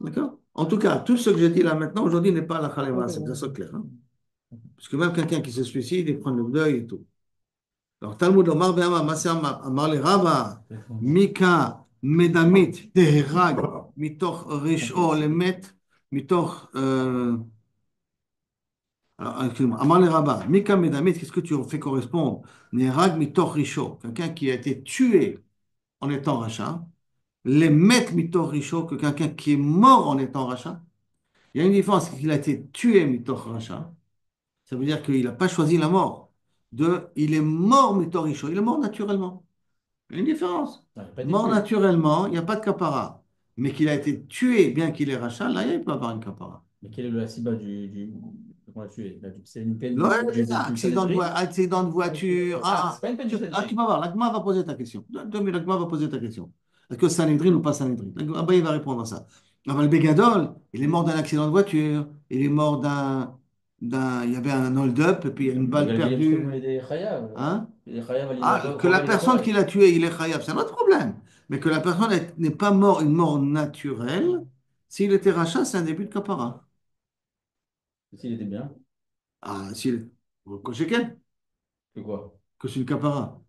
[SPEAKER 1] D'accord? En tout cas, tout ce que j'ai dit là maintenant, aujourd'hui, n'est pas la khalema, c'est que ça soit clair. Hein. Parce que même quelqu'un qui se suicide, il prend le deuil et tout. Alors, Talmud Omar Be'amar, Masé Amar le Rava, Mika Medamit Teherag, Mitoch Risho Lemet, Mitoch. Alors, excuse-moi, Amar le Rava, Mika Medamit, qu'est-ce que tu fais correspondre? Nerag Mitoch Risho, quelqu'un qui a été tué en étant rachat. Les Met Mitoch Risho, que quelqu'un qui est mort en étant rachat. Il y a une différence, c'est qu'il a été tué Mitoch rachat. Ça veut dire qu'il n'a pas choisi la mort. Il est mort Mitoch Risho, il est mort naturellement. Il y a une différence.
[SPEAKER 3] Non, il a pas été
[SPEAKER 1] Mort
[SPEAKER 3] tué.
[SPEAKER 1] naturellement, il n'y a pas de capara. Mais qu'il a été tué, bien qu'il est rachat, là, il peut avoir une capara.
[SPEAKER 3] Mais quel est le Hassiba qu'on l'a tué? C'est une peine
[SPEAKER 1] Non,
[SPEAKER 3] d'une
[SPEAKER 1] accident de voiture.
[SPEAKER 3] Ah, c'est pas une peine de
[SPEAKER 1] Tu vas voir, l'agma va poser ta question. 2 minutes, l'agma va poser ta question. Est-ce que Sanhedrin ou pas Sanhedrin? Abaye va répondre à ça. Ah ben, le Bégadol, il est mort d'un accident de voiture, il est mort il y avait un hold-up, et puis il y a une balle
[SPEAKER 3] Parce que
[SPEAKER 1] perdue.
[SPEAKER 3] il est chayav.
[SPEAKER 1] Hein?
[SPEAKER 3] Il est chayav, il a
[SPEAKER 1] Ah, que la
[SPEAKER 3] Korban
[SPEAKER 1] personne qui
[SPEAKER 3] Korach.
[SPEAKER 1] l'a tué, il est khayab, c'est un autre problème. Mais que la personne n'est pas mort une mort naturelle, s'il était rachat, c'est un début de kapara.
[SPEAKER 3] S'il était bien,
[SPEAKER 1] Ah, s'il que c'est quel?
[SPEAKER 3] c'est quoi?
[SPEAKER 1] Que c'est une kapara.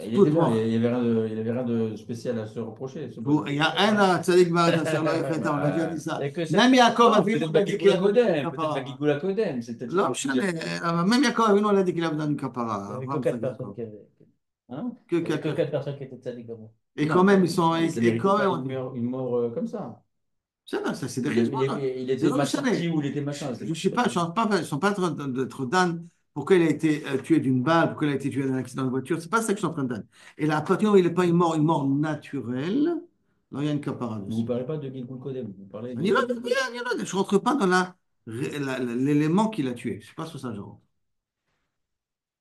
[SPEAKER 3] Il était
[SPEAKER 1] Toute
[SPEAKER 3] bien,
[SPEAKER 1] mort.
[SPEAKER 3] il avait rien de spécial à se reprocher, ce
[SPEAKER 1] Il
[SPEAKER 3] bonhomme.
[SPEAKER 1] y a un tzaddik baruch Hashem, on a déjà dit
[SPEAKER 3] Il
[SPEAKER 1] ça.
[SPEAKER 3] y a que ça.
[SPEAKER 1] Même Yaakov
[SPEAKER 3] Non,
[SPEAKER 1] Avinu,
[SPEAKER 3] peut-être
[SPEAKER 1] on a dit qu'il
[SPEAKER 3] Bagigula
[SPEAKER 1] avait besoin d'une
[SPEAKER 3] Kodem, peut-être
[SPEAKER 1] kapara.
[SPEAKER 3] Bagigula Kodem, c'est peut-être
[SPEAKER 1] Là,
[SPEAKER 3] un peu dire.
[SPEAKER 1] même Yaakov Avinu, on a dit qu'il avait besoin d'une
[SPEAKER 2] Il
[SPEAKER 1] kapara.
[SPEAKER 2] n'y avait que
[SPEAKER 1] Abraham,
[SPEAKER 2] quatre
[SPEAKER 1] Yitzhak,
[SPEAKER 2] personnes
[SPEAKER 1] Yaakov.
[SPEAKER 2] qui avaient.
[SPEAKER 3] Hein?
[SPEAKER 1] Que
[SPEAKER 2] Il n'y avait que
[SPEAKER 1] quatre-
[SPEAKER 2] quatre personnes qui étaient tzaddik comme moi.
[SPEAKER 1] Et
[SPEAKER 3] Non,
[SPEAKER 1] quand même, ils
[SPEAKER 3] mais
[SPEAKER 1] sont.
[SPEAKER 3] ça
[SPEAKER 1] Et
[SPEAKER 3] méritait
[SPEAKER 1] quand même,
[SPEAKER 3] pas
[SPEAKER 1] on dit.
[SPEAKER 3] une mort comme ça.
[SPEAKER 1] Ça, c'est des raisons.
[SPEAKER 3] Il
[SPEAKER 1] C'est
[SPEAKER 3] était
[SPEAKER 1] comme
[SPEAKER 3] mal
[SPEAKER 1] ça.
[SPEAKER 3] sorti ou il était machin.
[SPEAKER 1] Je ne sais pas, ils sont pas en train d'être Dan. Pourquoi il a été tué d'une balle, pourquoi il a été tué dans un accident de voiture, c'est pas ça que je suis en train de dire. Et là, à partir du moment où il n'est pas une mort naturelle, là, il y a une capara
[SPEAKER 3] Vous ne
[SPEAKER 1] dessus.
[SPEAKER 3] parlez pas de Gilgul Kodem, vous parlez
[SPEAKER 1] Il y a-
[SPEAKER 3] de.
[SPEAKER 1] il y a- il y a- Je ne rentre pas dans l'élément qui l'a tué. Je ne sais pas sur ça, je rentre.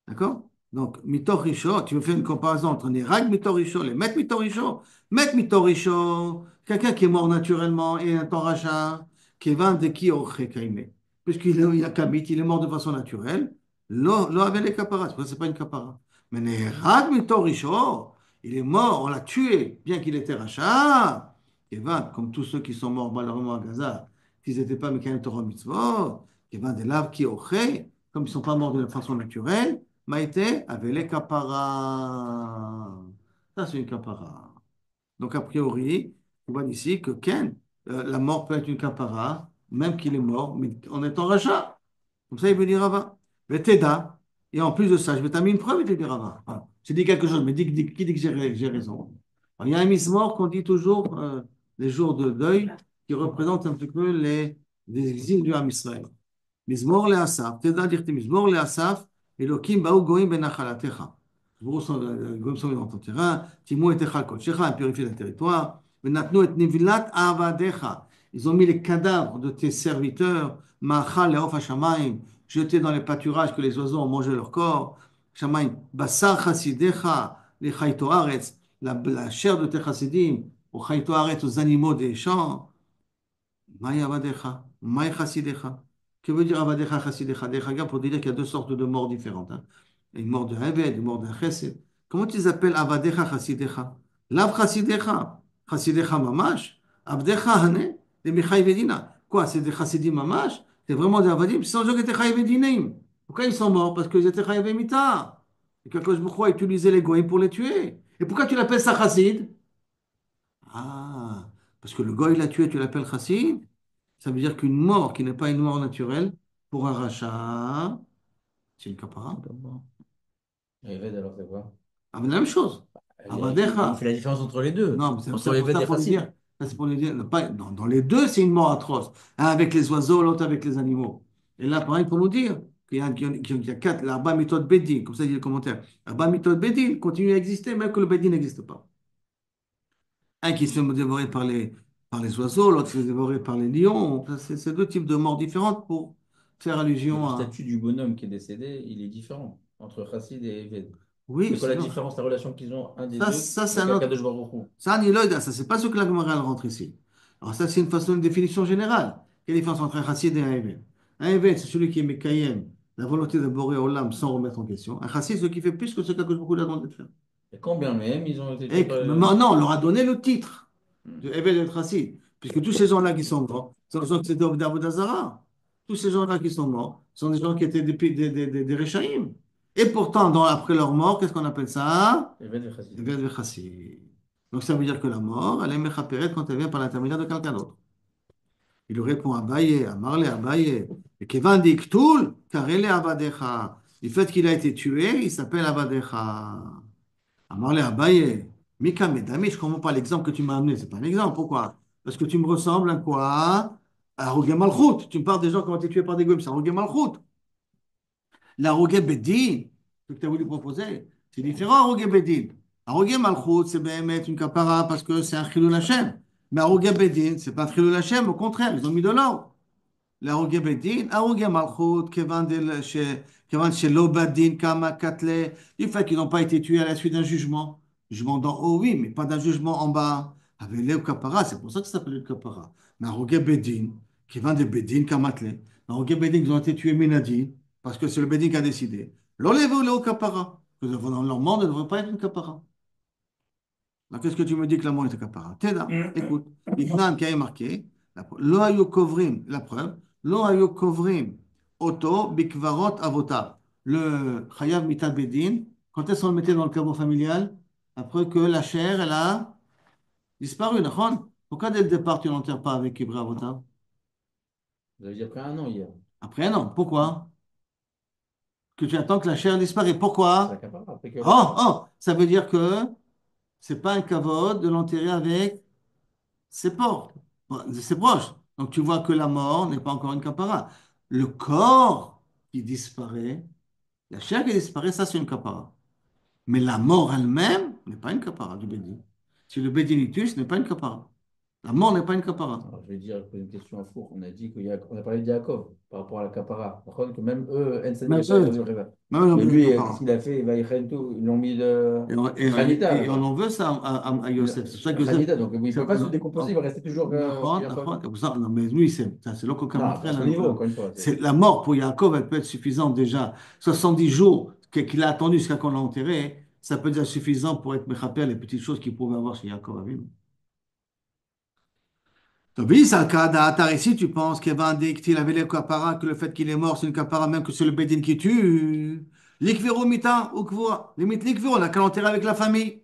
[SPEAKER 1] D'accord? Donc, Mitorisho, tu veux faire une comparaison entre les Rag Mitorisho, les Met Mitorisho. Met Mitorisho, quelqu'un qui est mort naturellement et un Toracha, qui est de qui Kaime. Il a Kabit, il est mort de façon naturelle. Lo avait les caparas, c'est pas une capara. Mais les Rag Mitorisho, il est mort, on l'a tué, bien qu'il était Racha. Kevan, comme tous ceux qui sont morts malheureusement à Gaza, qu'ils n'étaient pas Mekayem Torah Mitzvot, Kevan des laves qui comme ils ne sont pas morts de façon naturelle. Maïté avait les capara. Ça, c'est une capara. Donc, a priori, on voit ici que Ken, la mort peut être une capara, même qu'il est mort, mais en étant rachat. Comme ça, il veut dire Rava. Mais Teda, et en plus de ça, je vais t'amener une preuve, il te dit Rava. Voilà. J'ai dit quelque chose, mais qui dit que j'ai raison? Alors, il y a un mort qu'on dit toujours les jours de deuil qui représentent un petit peu les exils du Ham Israël. מזמור לאסף, תדע דכתיב מזמור לאסף, אלוקים באו גויים בנחלתך. גויים sont dans ton terrain, טימאו את היכל קודשך, הם purifié le territoire, ונתנו את נבלת עבדיך. Ils ont mis les cadavres de tes serviteurs, מאכל לעוף השמיים, jetés dans les pâturages que les oiseaux ont mangé leur corps. שמיים, בשר חסידיך לחייתו ארץ, la chair de tes chassidim, au חייתו הארץ, aux animaux des champs. Maï Avadecha, Maï Chassidecha. Que veut dire Avadecha, Chassidecha? Dechaga pour dire qu'il y a deux sortes de morts différentes. Hein. Une mort de Haved, une mort de Chesed. Comment tu les appelles Avadecha, Chassidecha? Lav Chassidecha, Chassidecha Mamash, Abdecha Hane, les Michaï Vedina. Quoi, c'est des Chassidim Mamash? C'est vraiment des Avadim? C'est gens qui étaient Chaï Vedinim. Pourquoi ils sont morts? Parce qu'ils étaient Chaï Vemita. Et que Kosh Bukhu a utilisé les Goïms pour les tuer. Et pourquoi tu l'appelles ça Chassid? Ah, parce que le Goï l'a tué, tu l'appelles Chassid? Ça veut dire qu'une mort qui n'est pas une mort naturelle, pour un rachat, c'est une capara.
[SPEAKER 3] Et Eved, alors c'est quoi?
[SPEAKER 1] Ah, mais la même chose.
[SPEAKER 3] Il
[SPEAKER 1] Abadecha.
[SPEAKER 3] fait la différence entre les deux.
[SPEAKER 1] Non, mais c'est
[SPEAKER 3] Entre
[SPEAKER 1] pour
[SPEAKER 3] Eved
[SPEAKER 1] ça
[SPEAKER 3] et
[SPEAKER 1] pour lui
[SPEAKER 3] Chassid.
[SPEAKER 1] dire. Ça, c'est pour lui dire. Dans les deux, c'est une mort atroce. Un avec les oiseaux, l'autre avec les animaux. Et là, pareil, pour nous dire qu'il y a quatre, l'arba méthode Bedin, comme ça il dit le commentaire. L'arba méthode Bedin continue à exister, même que le Bedin n'existe pas. Un qui se fait dévorer par les oiseaux, l'autre se fait dévorer par les lions. C'est deux types de morts différentes pour faire
[SPEAKER 3] Mais
[SPEAKER 1] allusion
[SPEAKER 3] le
[SPEAKER 1] à.
[SPEAKER 3] statut du bonhomme qui est décédé, il est différent entre Chassid et Eved.
[SPEAKER 1] Oui,
[SPEAKER 3] C'est quoi la
[SPEAKER 1] sinon.
[SPEAKER 3] différence, la relation qu'ils ont un des
[SPEAKER 1] Ça,
[SPEAKER 3] deux
[SPEAKER 1] ça c'est
[SPEAKER 3] avec
[SPEAKER 1] un autre.
[SPEAKER 3] Akadosh Baruch Hu?
[SPEAKER 1] Ça, ni l'œil, ça, c'est pas ce que la Gemara elle rentre ici. Alors, ça, c'est une façon, une définition générale. Quelle est la différence entre un chassid et un évêque? Un évêque, c'est celui qui est Mekayem, la volonté de Boré Olam sans remettre en question. Un chassid, c'est celui qui fait plus que ce qu'Akadosh Baruch Hu a demandé de faire.
[SPEAKER 3] Et quand bien même, ils ont été tués
[SPEAKER 1] Et
[SPEAKER 3] par.
[SPEAKER 1] maintenant, on leur a donné le titre
[SPEAKER 3] Hmm.
[SPEAKER 1] de évêque et de chassid. Puisque tous ces gens-là qui sont morts, sont des gens qui étaient au d'Avodazara. Tous ces gens-là qui sont morts sont des gens qui étaient des Réchaïm. Et pourtant, après leur mort, qu'est-ce qu'on appelle ça?
[SPEAKER 3] Eved et Chassid.
[SPEAKER 1] Évêque et chassid. Donc ça veut dire que la mort, elle est méchapéret quand elle vient par l'intermédiaire de quelqu'un d'autre. Il lui répond à Abaye, à Marley, à Abaye. Et Kevan dit Ktul, car elle est Abadecha. Du fait qu'il a été tué, il s'appelle Abadecha. À Marley, à Abaye. Mika Medami, je ne comprends pas l'exemple que tu m'as amené. C'est pas un exemple. Pourquoi? Parce que tu me ressembles à quoi? À Rogué Malchut. Tu me parles des gens qui ont été tués par des goïms. C'est Rogué Malchut. La Rogué Bedin, ce que tu as voulu proposer, c'est différent, Rogué Bedin. Rogué Malchut, c'est bien mettre une capara parce que c'est un Chilul Hashem. Mais Rogué Bedin, c'est pas un Chilul Hashem, au contraire, ils ont mis de l'ordre. להרוגי בית דין, הרוגי מלכות, כיוון שלא בדין כמה קתלי, du fait qu'ils n'ont pas été tués à la suite d'un jugement. Jugement d'en haut, oui, mais pas d'un jugement en bas. Avec les kapara, c'est pour ça que ça s'appelle le kapara. Mais Rogue Bedin, qui vend des Bedin Kamatlé. Rogue Bedin qui ont été tués Minadi, parce que c'est le Bedin qui a décidé. L'enlever au kapara. Que dans leur monde ne devrait pas être une kapara. Alors, qu'est-ce que tu me dis que la mort est un kapara? Teda, écoute. Itnan qui a marqué, Lo ayu kovrim, la preuve, Lo ayu kovrim, Oto, Bikvarot, Avotav. Le Chayav Mita Bedin, quand est-ce qu'on le mettait dans le caveau familial? Après que la chair, elle a disparu, d'accord? Pourquoi dès le départ, tu n'enterres pas avec Kibra Avotav?
[SPEAKER 3] Vous avez dit après un an hier.
[SPEAKER 1] Après un an. Pourquoi? Que tu attends que la chair disparaisse.
[SPEAKER 3] C'est la
[SPEAKER 1] Pourquoi?
[SPEAKER 3] capara, après que
[SPEAKER 1] Oh, oh, ça veut dire que c'est pas un kavod de l'enterrer avec ses porcs, ses proches. Donc tu vois que la mort n'est pas encore une kapara. Le corps qui disparaît, la chair qui disparaît, ça c'est une kapara. Mais la mort elle-même n'est pas une kapara du Bédine. Si le Bédine y tue, ce n'est pas une kapara. La mort n'est pas une kapara.
[SPEAKER 3] Alors, je vais dire, poser une question à four. On a dit qu'on a parlé de Yaakov par rapport à la capara. Par contre, que même eux, Ensen
[SPEAKER 1] Même
[SPEAKER 3] Rishon, ils ont
[SPEAKER 1] eux,
[SPEAKER 3] dit Reva.
[SPEAKER 1] même eux n'ont
[SPEAKER 3] Mais
[SPEAKER 1] plus de
[SPEAKER 3] lui,
[SPEAKER 1] kapara.
[SPEAKER 3] qu'est-ce qu'il a fait? Bah, ils l'ont mis de
[SPEAKER 1] Et
[SPEAKER 3] Khanita
[SPEAKER 1] on
[SPEAKER 3] là-bas.
[SPEAKER 1] en veut ça à Yosef. C'est pour ça que Yosef.
[SPEAKER 3] Khanita, donc il ne
[SPEAKER 1] c'est-
[SPEAKER 3] peut pas se
[SPEAKER 1] Non,
[SPEAKER 3] décomposer, il va rester toujours Yaakov.
[SPEAKER 1] c'est pour ça- non, mais lui, c'est l'autre
[SPEAKER 3] Non, après, à son niveau, encore une fois.
[SPEAKER 1] C'est la mort pour Yaakov, elle peut être suffisante déjà. 70 jours qu'il a attendu jusqu'à qu'on l'a enterré, ça peut être déjà suffisant pour être méchapé les petites choses qu'il pouvait avoir chez Yaakov Avinu. Donc, oui, ça, le cas d'Atar ici, tu penses qu'il va indiquer qu'il avait les kapara, que le fait qu'il est mort, c'est une kapara, même que c'est le Bédine qui tue. L'ikviro mita, ou kvura. Limite l'ikviro, on a qu'à l'enterrer avec la famille.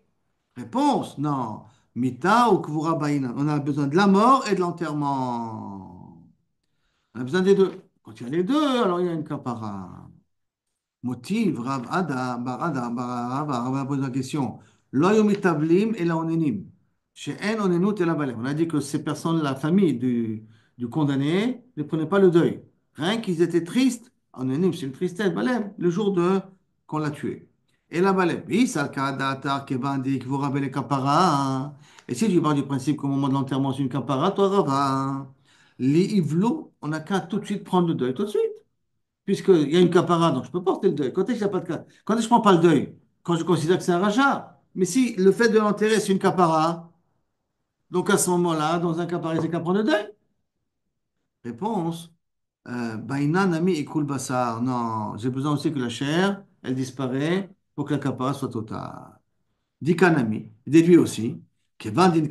[SPEAKER 1] Réponse, non. Mita ou kvura baïna. On a besoin de la mort et de l'enterrement. On a besoin des deux. Quand il y a les deux, alors il y a une kapara. Motiv, Rav Ada, Bar Ada, Bar Rav a posé la question. Loyom itablim et la onenim. Chez En onenut et la balem. On a dit que ces personnes, la famille du condamné, ne prenaient pas le deuil. Rien qu'ils étaient tristes. Onenim, c'est une tristesse, balem, le jour de qu'on l'a tué. Et la balem. Oui, ça, le cas d'Atar, Kevandi, que vous rappelez kapara. Hein. Et si tu pars du principe qu'au moment de l'enterrement, c'est une kapara, toi, Rava. Les Ivlo, on n'a qu'à tout de suite prendre le deuil, tout de suite. Puisqu'il y a une capara, donc je peux porter le deuil. Quand est-ce qu'il n'y a pas de cas? Quand est-ce que je ne prends pas le deuil? Quand je considère que c'est un rachat. Mais si le fait de l'enterrer, c'est une capara, donc à ce moment-là, dans un capara, c'est qu'à prendre le deuil? Réponse. Baïna nami et bassar. Non, j'ai besoin aussi que la chair, elle disparaît pour que la capara soit totale. Dikanami, déduit aussi, que vendin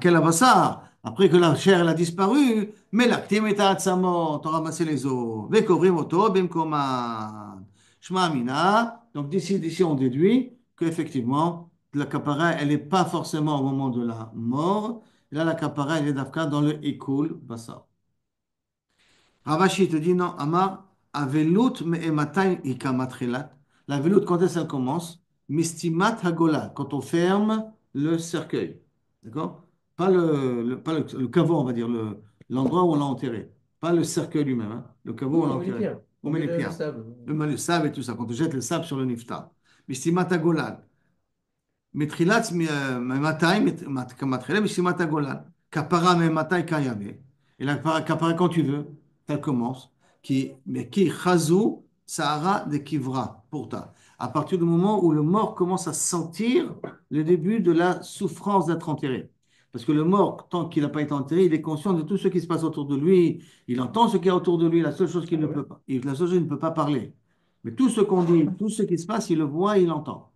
[SPEAKER 1] quel avassar, après que la chair elle a disparu, mais l'actim est à Atzamot, on ramassé les os, vekovrim oto bimkoman. Shma Amina, donc d'ici on déduit qu'effectivement, la capara, elle n'est pas forcément au moment de la mort, là la capara, elle est d'Afka dans le Ikul Bassa. Ravashi te dit non, Amar, avelut me'ematai ikamatrilat. La veloute, quand est-ce qu'elle commence? Mistimat hagola, quand on ferme le cercueil. D'accord? Pas le caveau, on va dire, l'endroit où on l'a enterré. Pas le cercueil lui-même, hein. Le caveau où
[SPEAKER 3] Oui,
[SPEAKER 1] on l'a
[SPEAKER 3] on met les
[SPEAKER 1] enterré.
[SPEAKER 3] pierres.
[SPEAKER 1] On
[SPEAKER 3] On
[SPEAKER 1] met
[SPEAKER 3] met
[SPEAKER 1] les
[SPEAKER 3] le
[SPEAKER 1] pierres.
[SPEAKER 3] sable.
[SPEAKER 1] Le sable et tout ça, quand on jette le sable sur le niftar. Mistimat hagola. מתחילת ממתי, כמתחילה משימת הגולן. כפרה ממתי קיימת. Et la כפרה quand tu veux, elle commence. Mais qui chazou, sahara de kivra, pourtant. À partir du moment où le mort commence à sentir le début de la souffrance d'être enterré. Parce que le mort, tant qu'il n'a pas été enterré, il est conscient de tout ce qui se passe autour de lui. Il entend ce qu'il y a autour de lui. La seule chose qu'il ne peut pas, la seule chose, il ne peut pas parler. Mais tout ce qu'on dit, tout ce qui se passe, il le voit, il l'entend.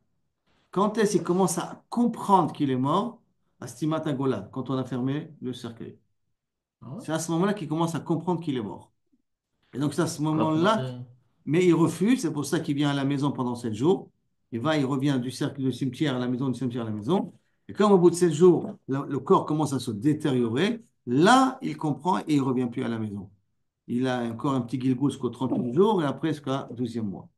[SPEAKER 1] Quand est-ce qu'il commence à comprendre qu'il est mort? À Stimata Gola, quand on a fermé le cercueil.
[SPEAKER 2] Ah ouais?
[SPEAKER 1] C'est à ce moment-là qu'il commence à comprendre qu'il est mort. Et donc c'est à ce moment-là,
[SPEAKER 2] Après,
[SPEAKER 1] mais il refuse, c'est pour ça qu'il vient à la maison pendant 7 jours. Il revient du cercle du cimetière à la maison, du cimetière à la maison. Et comme au bout de 7 jours, le corps commence à se détériorer, là, il comprend et il ne revient plus à la maison. Il a encore un petit guilgou jusqu'au 30e jour et après jusqu'au 12e mois.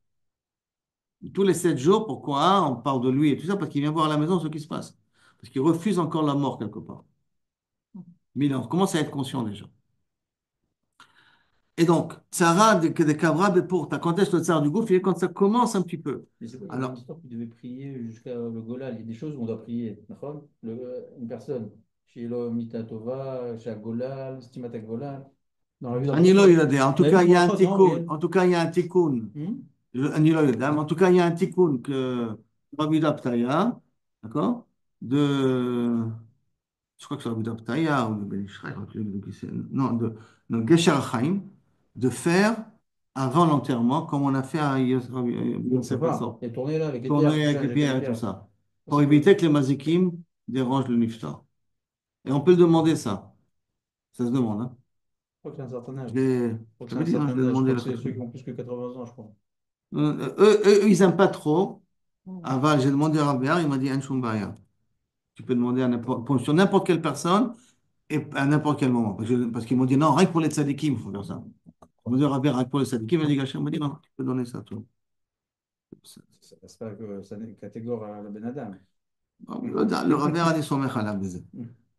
[SPEAKER 1] Tous les 7 jours, pourquoi on parle de lui et tout ça? Parce qu'il vient voir à la maison ce qui se passe. Parce qu'il refuse encore la mort quelque part. Mais il commence à être conscient déjà. Et donc, Tsara de Kavra Beporta, quand est-ce que le Tsara du gouffre? Il est quand ça commence un petit peu.
[SPEAKER 3] Mais c'est quoi, il y avait une
[SPEAKER 1] Alors,
[SPEAKER 3] histoire qu'il devait prier jusqu'à le Golal. Il y a des choses où on doit prier. D'accord? Une personne, chez Mitatova, chez Golal, Stimata Golal. Dans la vie
[SPEAKER 1] Anilo
[SPEAKER 3] d'Amachot.
[SPEAKER 1] Yodé, en
[SPEAKER 3] On
[SPEAKER 1] tout
[SPEAKER 3] a vu
[SPEAKER 1] cas, il y a un
[SPEAKER 3] Brachot, non,
[SPEAKER 1] tikkun.
[SPEAKER 3] rien.
[SPEAKER 1] En tout cas, il y a un tikkun. Anilo Yodé, en tout cas, il y a un tikkun que Rabbi Daptaya, d'accord? De je crois que c'est Rabbi Daptaya ou le Ben Ishraï, non, de Gesher Chaim, de faire avant l'enterrement, comme on a fait à
[SPEAKER 3] On peut
[SPEAKER 1] Yosef
[SPEAKER 3] pas.
[SPEAKER 1] Hatzor,
[SPEAKER 3] Et tourner là avec les pierres,
[SPEAKER 1] tourner
[SPEAKER 3] tout
[SPEAKER 1] avec
[SPEAKER 3] ça,
[SPEAKER 1] les
[SPEAKER 3] jeter les
[SPEAKER 1] pierres et tout
[SPEAKER 3] pierres.
[SPEAKER 1] ça,
[SPEAKER 3] Ça,
[SPEAKER 1] pour
[SPEAKER 3] c'est
[SPEAKER 1] éviter que les mazikim dérangent le niftar. Et on peut le demander ça. Ça se demande, hein.
[SPEAKER 3] Je crois que c'est un certain âge.
[SPEAKER 1] Je l'ai,
[SPEAKER 3] Je
[SPEAKER 1] je
[SPEAKER 3] crois que c'est
[SPEAKER 1] t'avais
[SPEAKER 3] un
[SPEAKER 1] dit, hein, je
[SPEAKER 3] certain
[SPEAKER 1] l'ai
[SPEAKER 3] âge. Je
[SPEAKER 1] demandé
[SPEAKER 3] crois que
[SPEAKER 1] la
[SPEAKER 3] c'est
[SPEAKER 1] fois.
[SPEAKER 3] ceux qui ont plus que 80 ans, je crois.
[SPEAKER 1] Ils n'aiment pas trop. Aval, j'ai demandé à Rabbi, il m'a dit, Anshum Baya. Tu peux demander à sur n'importe quelle personne et à n'importe quel moment. Parce qu'ils m'ont dit, non, rien que pour les tzadikim, il faut faire ça. Je me dis, Rabbi, rien que pour les tzadikim, il m'a dit, Gachem, m'a dit, non, tu peux donner ça, toi.
[SPEAKER 3] C'est pas que ça n'est catégore à la Ben Adam.
[SPEAKER 1] Le Rabbi a dit, son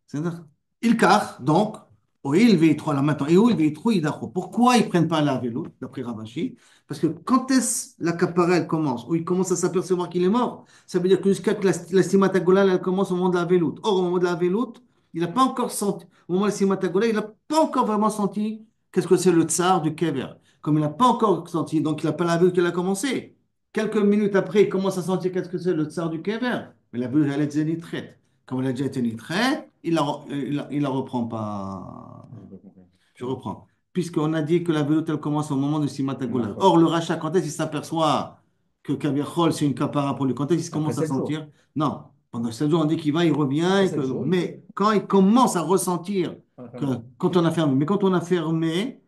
[SPEAKER 1] c'est-à-dire, il car, donc, ou il vit trop là maintenant, et où il vit trop, il dort. Pourquoi ils ne prennent pas la vélo, d'après Ravashi? Parce que quand est-ce la caparelle commence, où il commence à s'apercevoir qu'il est mort, ça veut dire que jusqu'à que la stimata elle commence au moment de la véloute. Or, au moment de la véloute, il n'a pas encore senti, au moment de la stimata il n'a pas encore vraiment senti qu'est-ce que c'est le tsar du kever. Comme il n'a pas encore senti, donc il n'a pas la véloute qu'elle a commencé. Quelques minutes après, il commence à sentir qu'est-ce que c'est le tsar du kever. Mais la véloute, elle est zénitrette. Comme elle a déjà été nitrée, il la reprend pas.
[SPEAKER 3] J'ai pas compris.
[SPEAKER 1] Je reprends. Puisqu'on a dit que la veloute, elle commence au moment de Simata Gola.
[SPEAKER 3] D'accord.
[SPEAKER 1] Or, le rachat, quand est-ce qu'il s'aperçoit que Kaviachol, c'est une capara pour lui? Quand est-ce qu'il
[SPEAKER 3] Après
[SPEAKER 1] commence à
[SPEAKER 3] 7 jours.
[SPEAKER 1] sentir? Non. Pendant 7 jours, on dit qu'il va, il revient.
[SPEAKER 3] Après 7 jours, il
[SPEAKER 1] Mais
[SPEAKER 3] sait.
[SPEAKER 1] quand il commence à ressentir
[SPEAKER 3] On a
[SPEAKER 1] que
[SPEAKER 3] fermé.
[SPEAKER 1] quand on a fermé, mais quand on a fermé,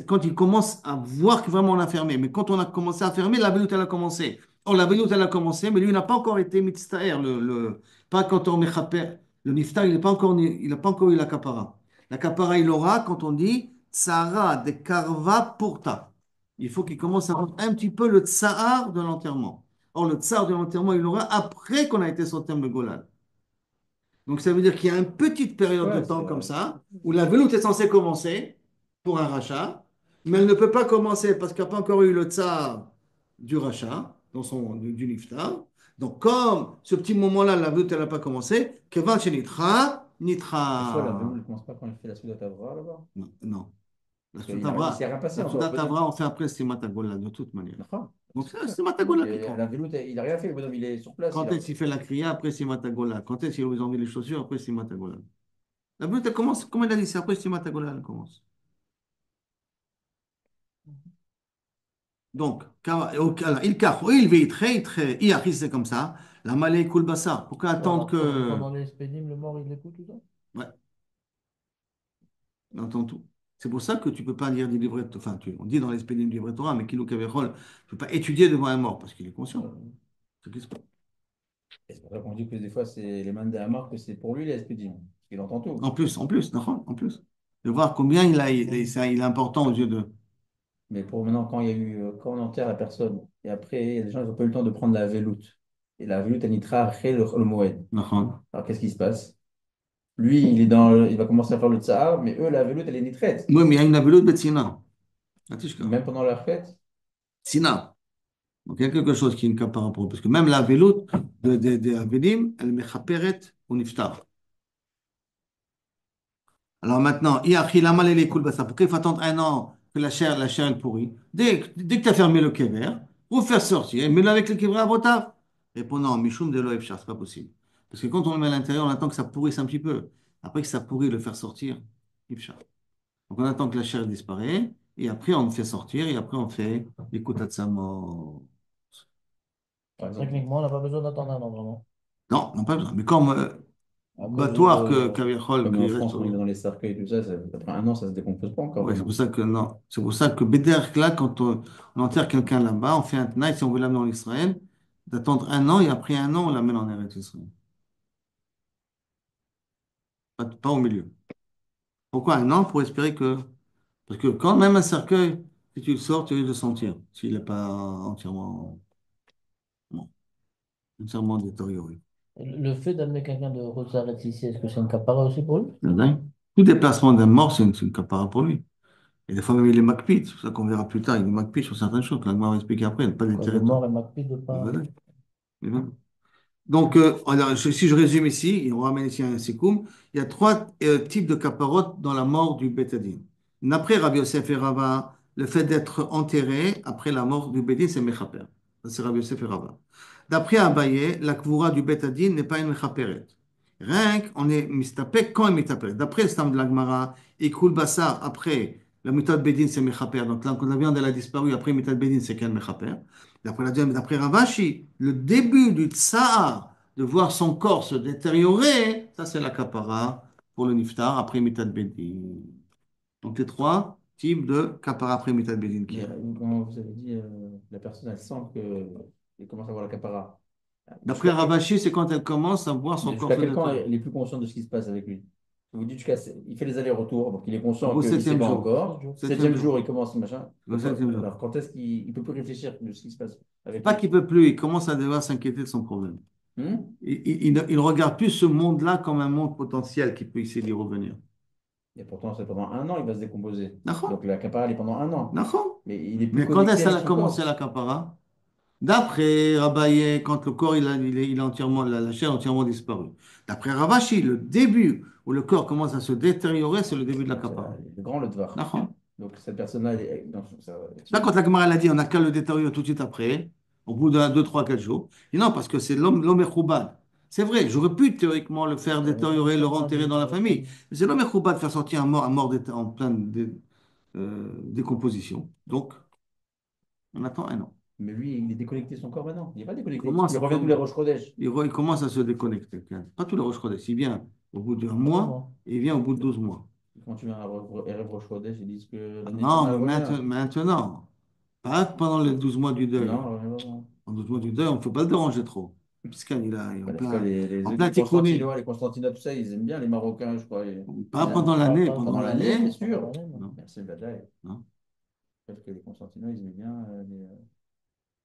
[SPEAKER 1] quand il commence à voir que vraiment on a fermé, mais quand on a commencé à fermer, la veloute, elle a commencé. Or, la veloute, elle a commencé, mais lui, il n'a pas encore été mitztaher, pas quand on mechaper. Le niftar, il n'a pas encore eu la kapara. La kapara, il aura quand on dit tsara de karva purta. Il faut qu'il commence à rentrer un petit peu le tsar de l'enterrement. Or, le tsar de l'enterrement, il aura après qu'on a été sur le terme de Golan. Donc, ça veut dire qu'il y a une petite période de
[SPEAKER 3] Ouais,
[SPEAKER 1] temps comme ça où la veloute est censée commencer pour un rachat, mais elle ne peut pas commencer parce qu'il n'y a pas encore eu le tsar du rachat, du niftar. Donc, comme ce petit moment-là, la veloute, elle n'a pas commencé, Kevan chez Nitra,
[SPEAKER 3] des fois, la
[SPEAKER 1] Nitra.
[SPEAKER 3] vélo ne commence pas quand il fait la Souda Tavra là-bas.
[SPEAKER 1] Non, non. La
[SPEAKER 3] Parce qu'il s'est rien passé
[SPEAKER 1] La
[SPEAKER 3] encore.
[SPEAKER 1] Soudat Avra, on fait après Stimat Hagolah, de toute manière.
[SPEAKER 3] D'accord.
[SPEAKER 1] Donc,
[SPEAKER 3] C'est
[SPEAKER 1] c'est
[SPEAKER 3] ça.
[SPEAKER 1] Stimat Hagolah qui
[SPEAKER 3] Et
[SPEAKER 1] compte.
[SPEAKER 3] la vélo, il n'a rien fait. Le bonhomme, il est sur place.
[SPEAKER 1] Quand est-ce qu'il fait la kriya, après Stimat Hagolah. Quand est-ce qu'il vous envie les chaussures, après Stimat Hagolah. La veloute, elle commence, comme elle a dit, c'est après Stimat Hagolah, elle commence. Donc, il car, il vit très, très, c'est comme ça. La malé coule bassa. Pourquoi attendre que.
[SPEAKER 2] Pendant les spédimes, le mort, il écoute tout ça?
[SPEAKER 1] Ouais, on entend tout. C'est pour ça que tu ne peux pas lire des livrets, enfin, on dit dans les spécimes du livret Torah, mais Kilo Kavérol, tu ne peux pas étudier devant un mort parce qu'il est conscient. C'est ce qui se passe.
[SPEAKER 3] Et c'est pour ça qu'on dit que des fois, c'est les mains de Hamar, que c'est pour lui les expédients. Parce qu'il entend tout.
[SPEAKER 1] D'accord, en plus. De voir combien il est important aux yeux de.
[SPEAKER 3] Mais pour maintenant, quand il y a eu, quand on enterre la personne, et après, il y a des gens qui n'ont pas eu le temps de prendre la veloute. Et la veloute, elle nitra après le moed.
[SPEAKER 1] D'accord.
[SPEAKER 3] Alors qu'est-ce qui se passe? Lui, il va commencer à faire le tsahar, mais eux, la veloute, elle est nitrette.
[SPEAKER 1] Oui, mais il y a une abeloute betsina. Atishka.
[SPEAKER 3] Même pendant leur fête.
[SPEAKER 1] Sina. Donc il y a quelque chose qui est une cas par rapport. Parce que même la abeloute de Avelim, elle met chaperet ou niftar. Alors maintenant, pourquoi il faut attendre un an que la chair elle pourrit? Dès que tu as fermé le kéver, pour faire sortir, mets-le avec le kéver à botav. Répondant, Mishum de l'Oefchar, c'est pas possible. Parce que quand on le met à l'intérieur, on attend que ça pourrisse un petit peu. Après que ça pourrit, le faire sortir, Ifchar. Donc on attend que la chair disparaisse, et après on le fait sortir, et après on fait les kotatsamo.
[SPEAKER 3] Par exemple,
[SPEAKER 2] Techniquement, on n'a pas besoin d'attendre un an, vraiment.
[SPEAKER 1] Non, non, pas besoin. Mais comme
[SPEAKER 2] À cause
[SPEAKER 1] battoir que Kaviachol,
[SPEAKER 3] comme
[SPEAKER 1] qui
[SPEAKER 3] en
[SPEAKER 1] reste.
[SPEAKER 3] France, quand il va dans les cercueils et tout ça, après un an, ça se décompose pas encore
[SPEAKER 1] Ouais, c'est
[SPEAKER 3] vraiment.
[SPEAKER 1] pour ça que non. C'est pour ça que Bederk, là, quand on enterre quelqu'un là-bas, on fait un tnaï, si on veut l'amener en Israël, d'attendre un an et après un an, on l'amène en Eretz Israël. Pas au milieu. Pourquoi un an? Pour espérer que. Parce que quand même un cercueil, si tu le sors, tu risques de sentir, s'il n'est pas entièrement, bon, entièrement détérioré.
[SPEAKER 2] le fait d'amener quelqu'un de Rosaret ici, est-ce que c'est une capara aussi pour lui?
[SPEAKER 1] C'est dingue. Tout déplacement d'un mort, c'est une capara pour lui. Et des fois, même il est makpid. C'est pour ça qu'on verra plus tard, il est makpid sur certaines choses, que la va expliquer après, il n'y a pas
[SPEAKER 2] Quand le
[SPEAKER 1] d'intérêt.
[SPEAKER 2] mort est macpide de
[SPEAKER 1] Mais
[SPEAKER 2] pas.
[SPEAKER 1] voilà. Mais voilà. Donc, alors, si je résume ici, et on ramène ici un sikoum, il y a trois types de caparotes dans la mort du bétadine. D'après Rabbi Yosef et Rava, le fait d'être enterré après la mort du bédine, c'est mechaper. Ça, c'est Rabbi Yosef et Rava. D'après Abaye, la kvoura du bétadine n'est pas une mechaperet. Rien qu'on est mistapek quand il mitapek. D'après le stam de la Gemara, il coule bassar après la méthode Bedin, c'est mechaper. Donc là, quand la viande elle a disparu, après méthode Bedin, c'est qu'elle mechaper. D'après Ravashi, le début du tsar, de voir son corps se détériorer, ça c'est la kapara pour le niftar après méthode Bedin. Donc les trois types de kapara après méthode Bedin qu'il y
[SPEAKER 3] Mais
[SPEAKER 1] a.
[SPEAKER 3] comment vous avez dit, la personne, elle sent qu'elle commence à avoir la capara.
[SPEAKER 1] D'après
[SPEAKER 3] Jusqu'à quel,
[SPEAKER 1] Ravashi, c'est quand elle commence à voir son
[SPEAKER 3] mais
[SPEAKER 1] corps
[SPEAKER 3] jusqu'à
[SPEAKER 1] se
[SPEAKER 3] quel point
[SPEAKER 1] détériorer.
[SPEAKER 3] elle est plus consciente de ce qui se passe avec lui? Vous dites il fait les allers-retours, donc il est conscient
[SPEAKER 1] Au
[SPEAKER 3] qu'il ne sait
[SPEAKER 1] septième
[SPEAKER 3] pas
[SPEAKER 1] jour.
[SPEAKER 3] encore.
[SPEAKER 1] Septième
[SPEAKER 3] Septième
[SPEAKER 1] jour.
[SPEAKER 3] jour, il commence machin.
[SPEAKER 1] Au septième jour.
[SPEAKER 3] Alors quand est-ce qu'il ne peut plus réfléchir de ce qui se passe
[SPEAKER 1] C'est
[SPEAKER 3] avec
[SPEAKER 1] pas
[SPEAKER 3] lui?
[SPEAKER 1] qu'il peut plus, il commence à devoir s'inquiéter de son problème.
[SPEAKER 3] Hmm.
[SPEAKER 1] Il ne regarde plus ce monde-là comme un monde potentiel qui peut essayer d'y revenir.
[SPEAKER 3] Et pourtant, c'est pendant un an, il va se décomposer.
[SPEAKER 1] D'accord?
[SPEAKER 3] Donc la capara, elle est pendant un an.
[SPEAKER 1] D'accord?
[SPEAKER 3] Mais il est plus
[SPEAKER 1] Mais quand est-ce
[SPEAKER 3] connecté
[SPEAKER 1] qu'elle
[SPEAKER 3] avec
[SPEAKER 1] a
[SPEAKER 3] son
[SPEAKER 1] commencé
[SPEAKER 3] corps.
[SPEAKER 1] la capara? D'après Rabaye, quand le corps il est entièrement, la chair a entièrement disparu. D'après Ravashi, le début où le corps commence à se détériorer, c'est le début de la
[SPEAKER 3] Donc c'est
[SPEAKER 1] capara.
[SPEAKER 3] le grand le Dvar.
[SPEAKER 1] D'accord?
[SPEAKER 3] Donc cette personne-là,
[SPEAKER 1] Là, quand la Gemara elle a dit, on n'a qu'à le détériorer tout de suite après, au bout de 2, 3, 4 jours. Et non, parce que c'est l'homme est khoubad. C'est vrai, j'aurais pu théoriquement le faire détériorer, le renterrer dans la famille. Mais c'est l'homme est khoubad de faire sortir un mort en pleine décomposition. Donc, on attend un an.
[SPEAKER 3] mais lui, il est déconnecté de son corps maintenant. Il n'est pas
[SPEAKER 1] Il
[SPEAKER 3] déconnecté. Il
[SPEAKER 1] commence,
[SPEAKER 3] revient tous les Rosh Chodesh.
[SPEAKER 1] il commence à se déconnecter. Pas tous les roches Il vient au bout d'un
[SPEAKER 2] Après un
[SPEAKER 1] mois
[SPEAKER 2] mois.
[SPEAKER 1] et il vient au bout de 12 mois.
[SPEAKER 3] Quand tu viens à Erev Rosh Chodesh, ils disent que la
[SPEAKER 1] Non,
[SPEAKER 3] Neshama
[SPEAKER 1] mais
[SPEAKER 3] elle revient.
[SPEAKER 1] maintenant, pas pendant les 12 mois du deuil.
[SPEAKER 3] Non, elle revient pas.
[SPEAKER 1] En 12 mois du deuil, on ne peut pas le déranger trop. Puisqu'il il est
[SPEAKER 3] Bah, des fois,
[SPEAKER 1] en plein
[SPEAKER 3] les
[SPEAKER 1] tikkouné.
[SPEAKER 3] Constantinois, les Constantinois, tout ça, ils aiment bien les Marocains, je crois.
[SPEAKER 1] Pas pendant l'année, pendant
[SPEAKER 3] Pendant l'année, bien
[SPEAKER 1] l'année.
[SPEAKER 3] sûr.
[SPEAKER 1] Non,
[SPEAKER 3] Merci, Badaï.
[SPEAKER 1] non.
[SPEAKER 3] Peut-être que les Constantinois, ils aimaient bien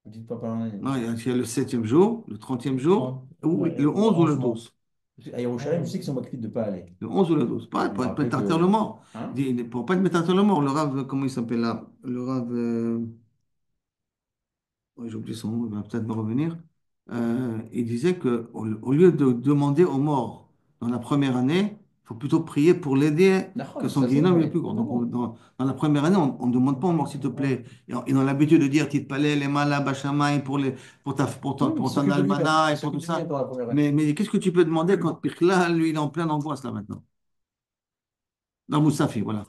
[SPEAKER 3] vous dites pas pendant l'année.
[SPEAKER 1] Non, il y a le septième jour, le 30e jour, oui,
[SPEAKER 2] Ouais,
[SPEAKER 1] le
[SPEAKER 2] le
[SPEAKER 1] 11 ou le
[SPEAKER 2] 11 mois.
[SPEAKER 1] 12.
[SPEAKER 3] Parce qu'à Yerushalayim, je sais qu'ils sont moqués de ne pas aller.
[SPEAKER 1] Le 11 ou le 12. Pas
[SPEAKER 3] Ils m'ont
[SPEAKER 1] pour être
[SPEAKER 3] rappelé
[SPEAKER 1] mettre à terre le
[SPEAKER 3] que.
[SPEAKER 1] mort.
[SPEAKER 3] Hein?
[SPEAKER 1] Pour pas être mettre à terre le mort. Le rave, comment il s'appelle là? Le rave. Ouais, j'ai oublié son nom, il va peut-être me revenir. Il disait que au lieu de demander aux morts dans la première année, il faut plutôt prier pour l'aider que
[SPEAKER 3] D'accord,
[SPEAKER 1] son
[SPEAKER 3] ça c'est
[SPEAKER 1] guénom est
[SPEAKER 3] vrai.
[SPEAKER 1] plus grand. Donc,
[SPEAKER 3] Totalement.
[SPEAKER 1] dans la première année, on ne demande pas aux morts, s'il te plaît. Ils ont l'habitude de dire Tit palais, les malades, bachamay,
[SPEAKER 3] Oui, mais
[SPEAKER 1] pour ton almanach
[SPEAKER 3] il
[SPEAKER 1] et pour tout
[SPEAKER 3] s'occupe de lui-même
[SPEAKER 1] ça.
[SPEAKER 3] dans la première année.
[SPEAKER 1] Mais qu'est-ce que tu peux demander quand Pirkla, lui, il est en pleine angoisse là maintenant? Dans Moussafi, voilà.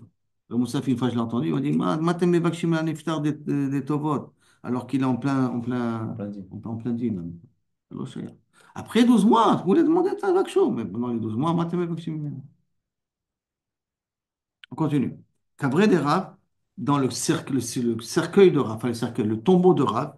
[SPEAKER 1] Le Moussafi, une fois je l'ai entendu, il m'a dit Matem mevakshim la niftar des tovot, alors qu'il est
[SPEAKER 3] En plein dit.
[SPEAKER 1] en plein dîner. Alors, après 12 mois, vous voulez demander ta vaksho, mais pendant les 12 mois, Matem mevakshim. On continue. Cabré des Rav, dans le cercueil de Rav, enfin le cercueil, le tombeau de Rav,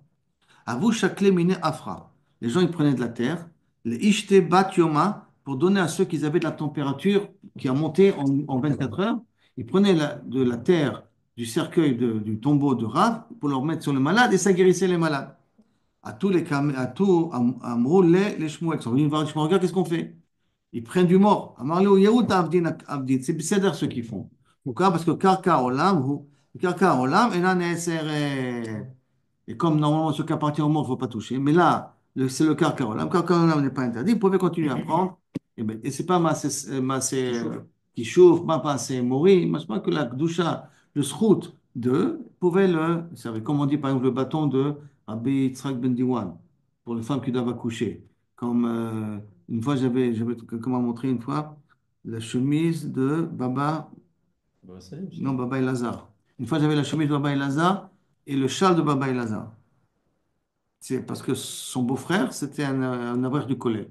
[SPEAKER 1] à vous, Shakle Mine Afra. Les gens, ils prenaient de la terre, les Ishte Bat Yoma, pour donner à ceux qui avaient de la température qui a monté en 24 heures. Ils prenaient de la terre du cercueil du tombeau de Rav pour leur mettre sur le malade et ça guérissait les malades. À tous les à tout, à Mroul, les Shmuel, ils sont venus voir les Shmuel, regarde qu'est-ce qu'on fait. Ils prennent du mort. Amarle Yehoud Avdin Avdin. C'est bizarre ce qu'ils font. Pourquoi? Parce que Karka Olam, et là, et comme normalement, ce qui appartient au monde, il ne faut pas toucher. Mais là, c'est le carcarolam. Le carcarolam n'est pas interdit. Vous pouvez continuer à prendre. Et ce n'est pas massé qui chauffe, pas assez mori. Mais c'est pas que la doucha, le srout de, pouvait vous savez, comme on dit par exemple le bâton de Rabbi Yitzhak Ben Diwan, pour les femmes qui doivent accoucher. Comme une fois, quelqu'un m'a montré une fois, la chemise de Baba,
[SPEAKER 3] Bah, salut
[SPEAKER 1] non,
[SPEAKER 3] aussi.
[SPEAKER 1] Baba Elazar. Une fois, j'avais la chemise de Baba Elazar et le châle de Baba Elazar. C'est parce que son beau-frère, c'était un abrech du collège.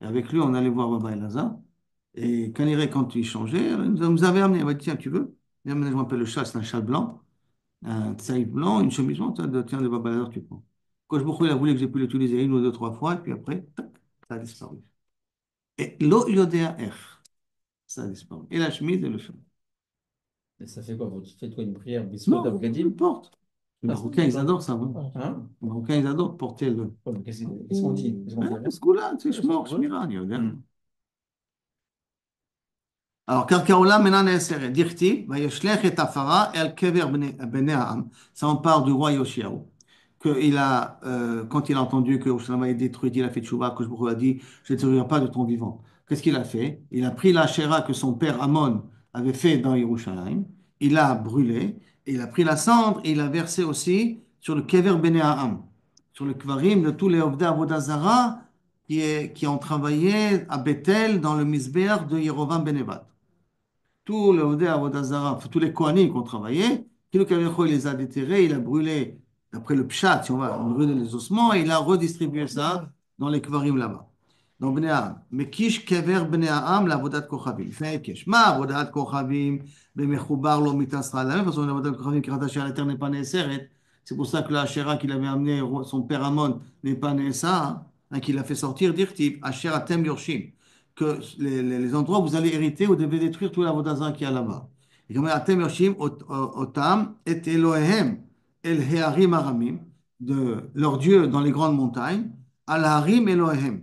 [SPEAKER 1] Et avec lui, on allait voir Baba Elazar. Et quand il changeait, il nous avait amené. Il m'a dit, tiens, tu veux? Il m'a dit, je m'appelle le châle, c'est un châle blanc, un tsaïf blanc, une chemise blanche, tiens, de Baba Elazar, tu prends. Quand je me il a voulu que j'ai pu l'utiliser une ou deux, trois fois, et puis après, tac, ça a disparu. Et lo yodea er, ça a disparu. Et la chemise et le châle.
[SPEAKER 3] Et ça fait quoi? Vous faites quoi? Une prière? Bismillah
[SPEAKER 1] Non, peu
[SPEAKER 3] Abgadim?
[SPEAKER 1] importe. Les
[SPEAKER 3] Ah, c'est
[SPEAKER 1] Marocains, ils
[SPEAKER 3] d'accord.
[SPEAKER 1] adorent ça. Hein.
[SPEAKER 3] Hein?
[SPEAKER 1] Les Marocains, ils adorent porter le.
[SPEAKER 3] Ouais, mais qu'est-ce qu'on dit? Qu'est-ce qu'on dit
[SPEAKER 1] Hein,
[SPEAKER 3] alors?
[SPEAKER 1] ce goût-là, tu sais,
[SPEAKER 3] Ouais, c'est
[SPEAKER 1] shmor,
[SPEAKER 3] vrai.
[SPEAKER 1] shmira, ni יודע.
[SPEAKER 3] Hmm.
[SPEAKER 1] Alors, Karkaola, maintenant, Neeseret, Dirti, Vayeshlech et Afara, El Kever Bene Ha'am. Ça, on parle du roi Yoshiaou. Quand il a entendu que Yerushalayim est détruite, il a fait tchouva, que je a dit, je ne te détruirai pas de ton vivant. Qu'est-ce qu'il a fait? Il a pris la Shera que son père Amon avait fait dans Yerushalayim, il l'a brûlé, et il a pris la cendre et il l'a versé aussi sur le Kever Bene Ha'am, sur le Kvarim de tous les Ovda Avodazara qui ont travaillé à Bethel dans le Misbéach de Yerovam ben Nevat. Tous les Odé Avodazara, enfin, tous les Kohanim qui ont travaillé, qui le Kavicho, il les a déterrés, il a brûlé, d'après le Pshat, si on va brûler les ossements, et il a redistribué ça dans les Kvarim là-bas. Donc, Bnei Ha'am. Mekish kever Bnei Ha'am l'avodat Kochavim. Il fait un kesh. Ma avodat Kochavim, bemechoubar lo mitasra. De la même façon, l'avodat Kochavim qui est rattaché à la terre n'est pas Neeseret. C'est pour ça que la Asherah qu'il avait amené, son père Amon, n'est pas Neesa, hein, qu'il a fait sortir d'Irtib, Asher Atem Yorshim, que les endroits où vous allez hériter, vous devez détruire tout l'avodazara qu'il y a là-bas. Et comme Atem Yoshim, Otam, et Elohem, El Hearim Aramim, de leur Dieu dans les grandes montagnes, Al Harim Elohem.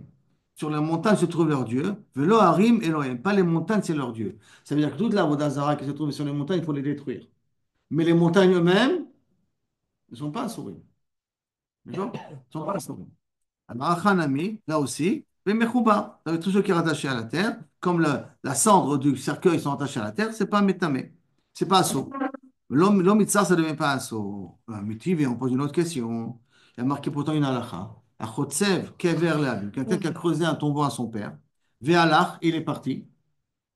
[SPEAKER 1] Sur les montagnes se trouve leur Dieu, Velo Harim Elohem. Pas les montagnes, c'est leur Dieu. Ça veut dire que toute l'avodazara qui se trouve sur les montagnes, il faut les détruire. Mais les montagnes eux-mêmes ne sont pas assourées. D'accord? Ils ne sont pas assourées. Alors, Achanami, là aussi, les Mechouba, avec tout ce qui est rattaché à la terre, comme la cendre du cercueil sont attachés à la terre, c'est pas métamé, c'est pas assaut. L'homme ça ne devient pas assaut. Mitiv, on pose une autre question. Il y a marqué pourtant une halakha. Achotsev, kever le'avim, quelqu'un qui a creusé un tombeau à son père. Ve'alach, il est parti.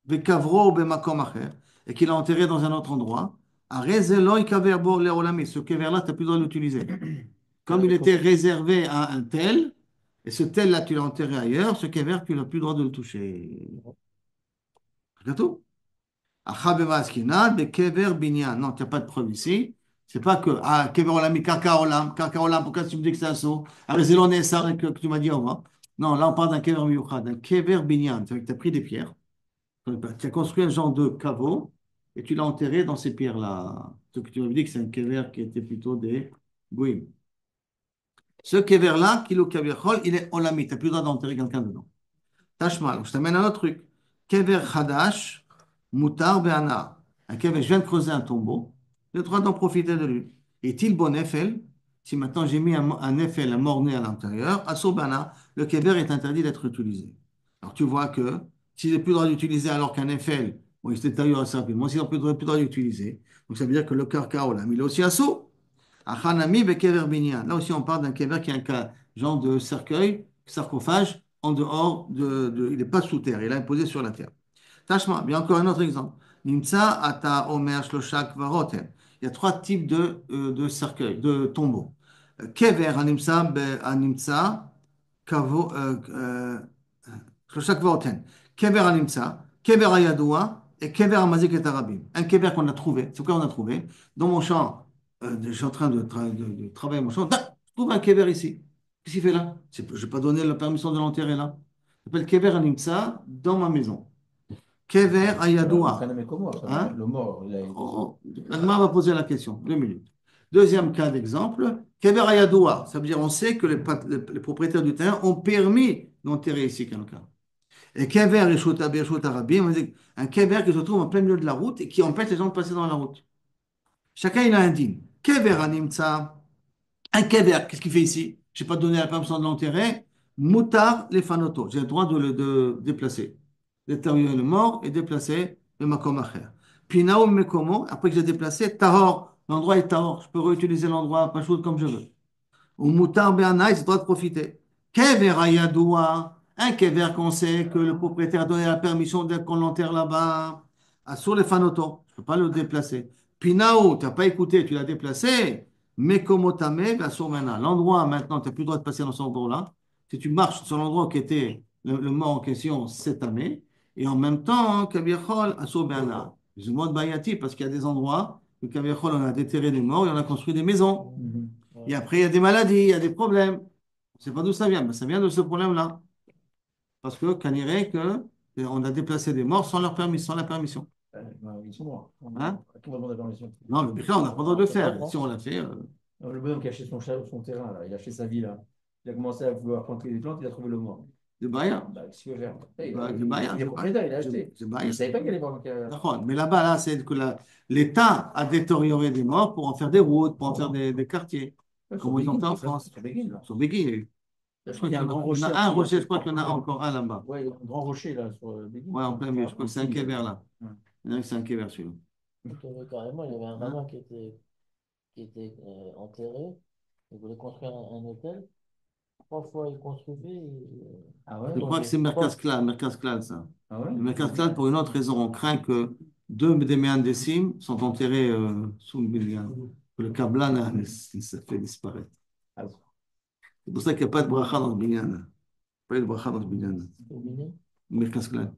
[SPEAKER 1] Ve'kavro be'makom acher, et qu'il l'a enterré dans un autre endroit. Arezelo ikaver bo le'olami, ce kever-là, tu n'as plus le droit de l'utiliser. Comme il était réservé à un tel, et ce tel-là, tu l'as enterré ailleurs, ce kever, tu n'as plus le droit de le toucher. C'est tout. Achabema askinad, be kever binyan. Non, tu n'as pas de preuve ici. C'est pas que, ah, kever olam, karka olam, pourquoi tu me dis que c'est un saut? Alors, c'est l'on ça que tu m'as dit au revoir. Non, là, on parle d'un kever miyuchad, d'un kever binyan. C'est-à-dire que tu as pris des pierres, tu as construit un genre de caveau, et tu l'as enterré dans ces pierres-là. Ce que tu m'avais dit que c'est un kever qui était plutôt des gouim. Ce kever-là, kilo kavirchol, il est olami. Tu n'as plus le droit d'enterrer quelqu'un dedans. Tashmal, je t'amène à un autre truc. Kever Hadash, Mutar Be'ana. Un kever, je viens de creuser un tombeau, j'ai le droit d'en profiter de lui. Est-il bon Eiffel? Si maintenant j'ai mis un Eiffel, un mort-né à l'intérieur, à Sobana, le kever est interdit d'être utilisé. Alors tu vois que s'il n'est plus le droit d'utiliser alors qu'un Eiffel, bon, il s'est détérioré assez rapidement, s'il n'a plus le droit d'utiliser, donc ça veut dire que le carcao, là, mais il est aussi assaut. Achanami bekever binyan. Là aussi, on parle d'un kever qui est un genre de cercueil, sarcophage, en dehors il n'est pas sous terre, il est imposé sur la terre. Tashma, bien encore un autre exemple. Nimtsa ata omer shloshak varoten. Il y a trois types de cercueils, de tombeaux. Kever animsa kavo, shloshak varoten. Kever animsa, kever ayadoua et kever amazik et arabim. Un kever qu'on a trouvé. C'est quoi on a trouvé? Dans mon champ, je suis en train de travailler mon champ. Je trouve un kever ici. Qu'est-ce qu'il fait là? Je n'ai pas donné la permission de l'enterrer là. Ça s'appelle kever animsa dans ma maison. Kever ayadoua. Hein?
[SPEAKER 3] Le mort,
[SPEAKER 1] L'Agma va poser la question. 2 minutes. Deuxième cas d'exemple. Kever ayadoua. Ça veut dire on sait que les propriétaires du terrain ont permis d'enterrer ici quelqu'un. Et kever Rishut Arabim, on dit un kever qui se trouve en plein milieu de la route et qui empêche les gens de passer dans la route. Chacun il a un dîme. Kever animtsa. Un kever, qu'est-ce qu'il fait ici? Je n'ai pas donné la permission de l'enterrer. Moutar les fanoto. J'ai le droit de le déplacer. Détériorer le mort et déplacer le makom acher. Pinao mekomo, après que j'ai déplacé, tahor. L'endroit est tahor. Je peux réutiliser l'endroit, pas chaud comme je veux. Ou moutar be'anaï, c'est le droit de profiter. Kever ayadoua, un kever qu'on sait que le propriétaire a donné la permission dès qu'on l'enterre là-bas. Sur les fanotos, je ne peux pas le déplacer. Pinao, tu n'as pas écouté, tu l'as déplacé. Mais comme tamé, bien sûr maintenant. L'endroit maintenant, tu n'as plus le droit de passer dans cet endroit-là. Si tu marches sur l'endroit qui était le mort en question, c'est tamé. Et en même temps, Kavirchol, Assur Be'ana. Je demande Bayati parce qu'il y a des endroits où Kavirchol, on a déterré des morts et on a construit des maisons. Et après, il y a des maladies, il y a des problèmes. On ne sait pas d'où ça vient, mais ça vient de ce problème-là. Parce que, Kaniré, que on a déplacé des morts sans leur permission, sans la permission.
[SPEAKER 3] Ils sont morts.
[SPEAKER 1] Hein?
[SPEAKER 3] À qui on demande la permission?
[SPEAKER 1] Non, mais Bichat, on n'a pas le droit de le faire. Si on l'a fait.
[SPEAKER 3] Le bonhomme qui a acheté son terrain, là, il a acheté sa vie, là. Il a commencé à vouloir planter des plantes, il a trouvé le mort.
[SPEAKER 1] De Baya.
[SPEAKER 3] Bah, qu'est-ce qu'il veut faire?
[SPEAKER 1] De Baya.
[SPEAKER 3] Il est propriétaire, il a acheté.
[SPEAKER 1] C'est Baya.
[SPEAKER 3] Il ne savait pas qu'il allait voir.
[SPEAKER 1] D'accord. Mais là-bas, là, c'est que l'État a détérioré des morts pour en faire des routes, pour en faire des quartiers. Comme ils ont fait en France.
[SPEAKER 3] Sur Béguine, là.
[SPEAKER 1] Sur Béguin,
[SPEAKER 3] Je crois qu'il y a un grand
[SPEAKER 1] il y
[SPEAKER 3] rocher.
[SPEAKER 1] en a un rocher, je crois qu'il y en a encore un là-bas.
[SPEAKER 3] Ouais, il y a un grand rocher, là, sur Béguine.
[SPEAKER 1] Ouais, en plein milieu. Je crois que c'est un kéver là.
[SPEAKER 3] Ouais.
[SPEAKER 1] Il y en a qui c'est un kéver celui-là.
[SPEAKER 2] Donc, carrément, il y avait un rabbin qui était enterré. Il voulait construire un hôtel. trois fois il construisait.
[SPEAKER 3] Ah ouais?
[SPEAKER 1] Je crois que c'est
[SPEAKER 2] Trois.
[SPEAKER 1] Merkaz Klal, ça.
[SPEAKER 3] Ah ouais?
[SPEAKER 1] Le Merkaz Klal, pour une autre raison, on craint que deux des méandécimes sont enterrés sous le Binyan, que le Kabbalah il se fait disparaître.
[SPEAKER 3] Ah,
[SPEAKER 1] C'est pour ça qu'il n'y a pas de bracha dans le Binyan. Pas de bracha dans le Binyan. Merkaz Klal,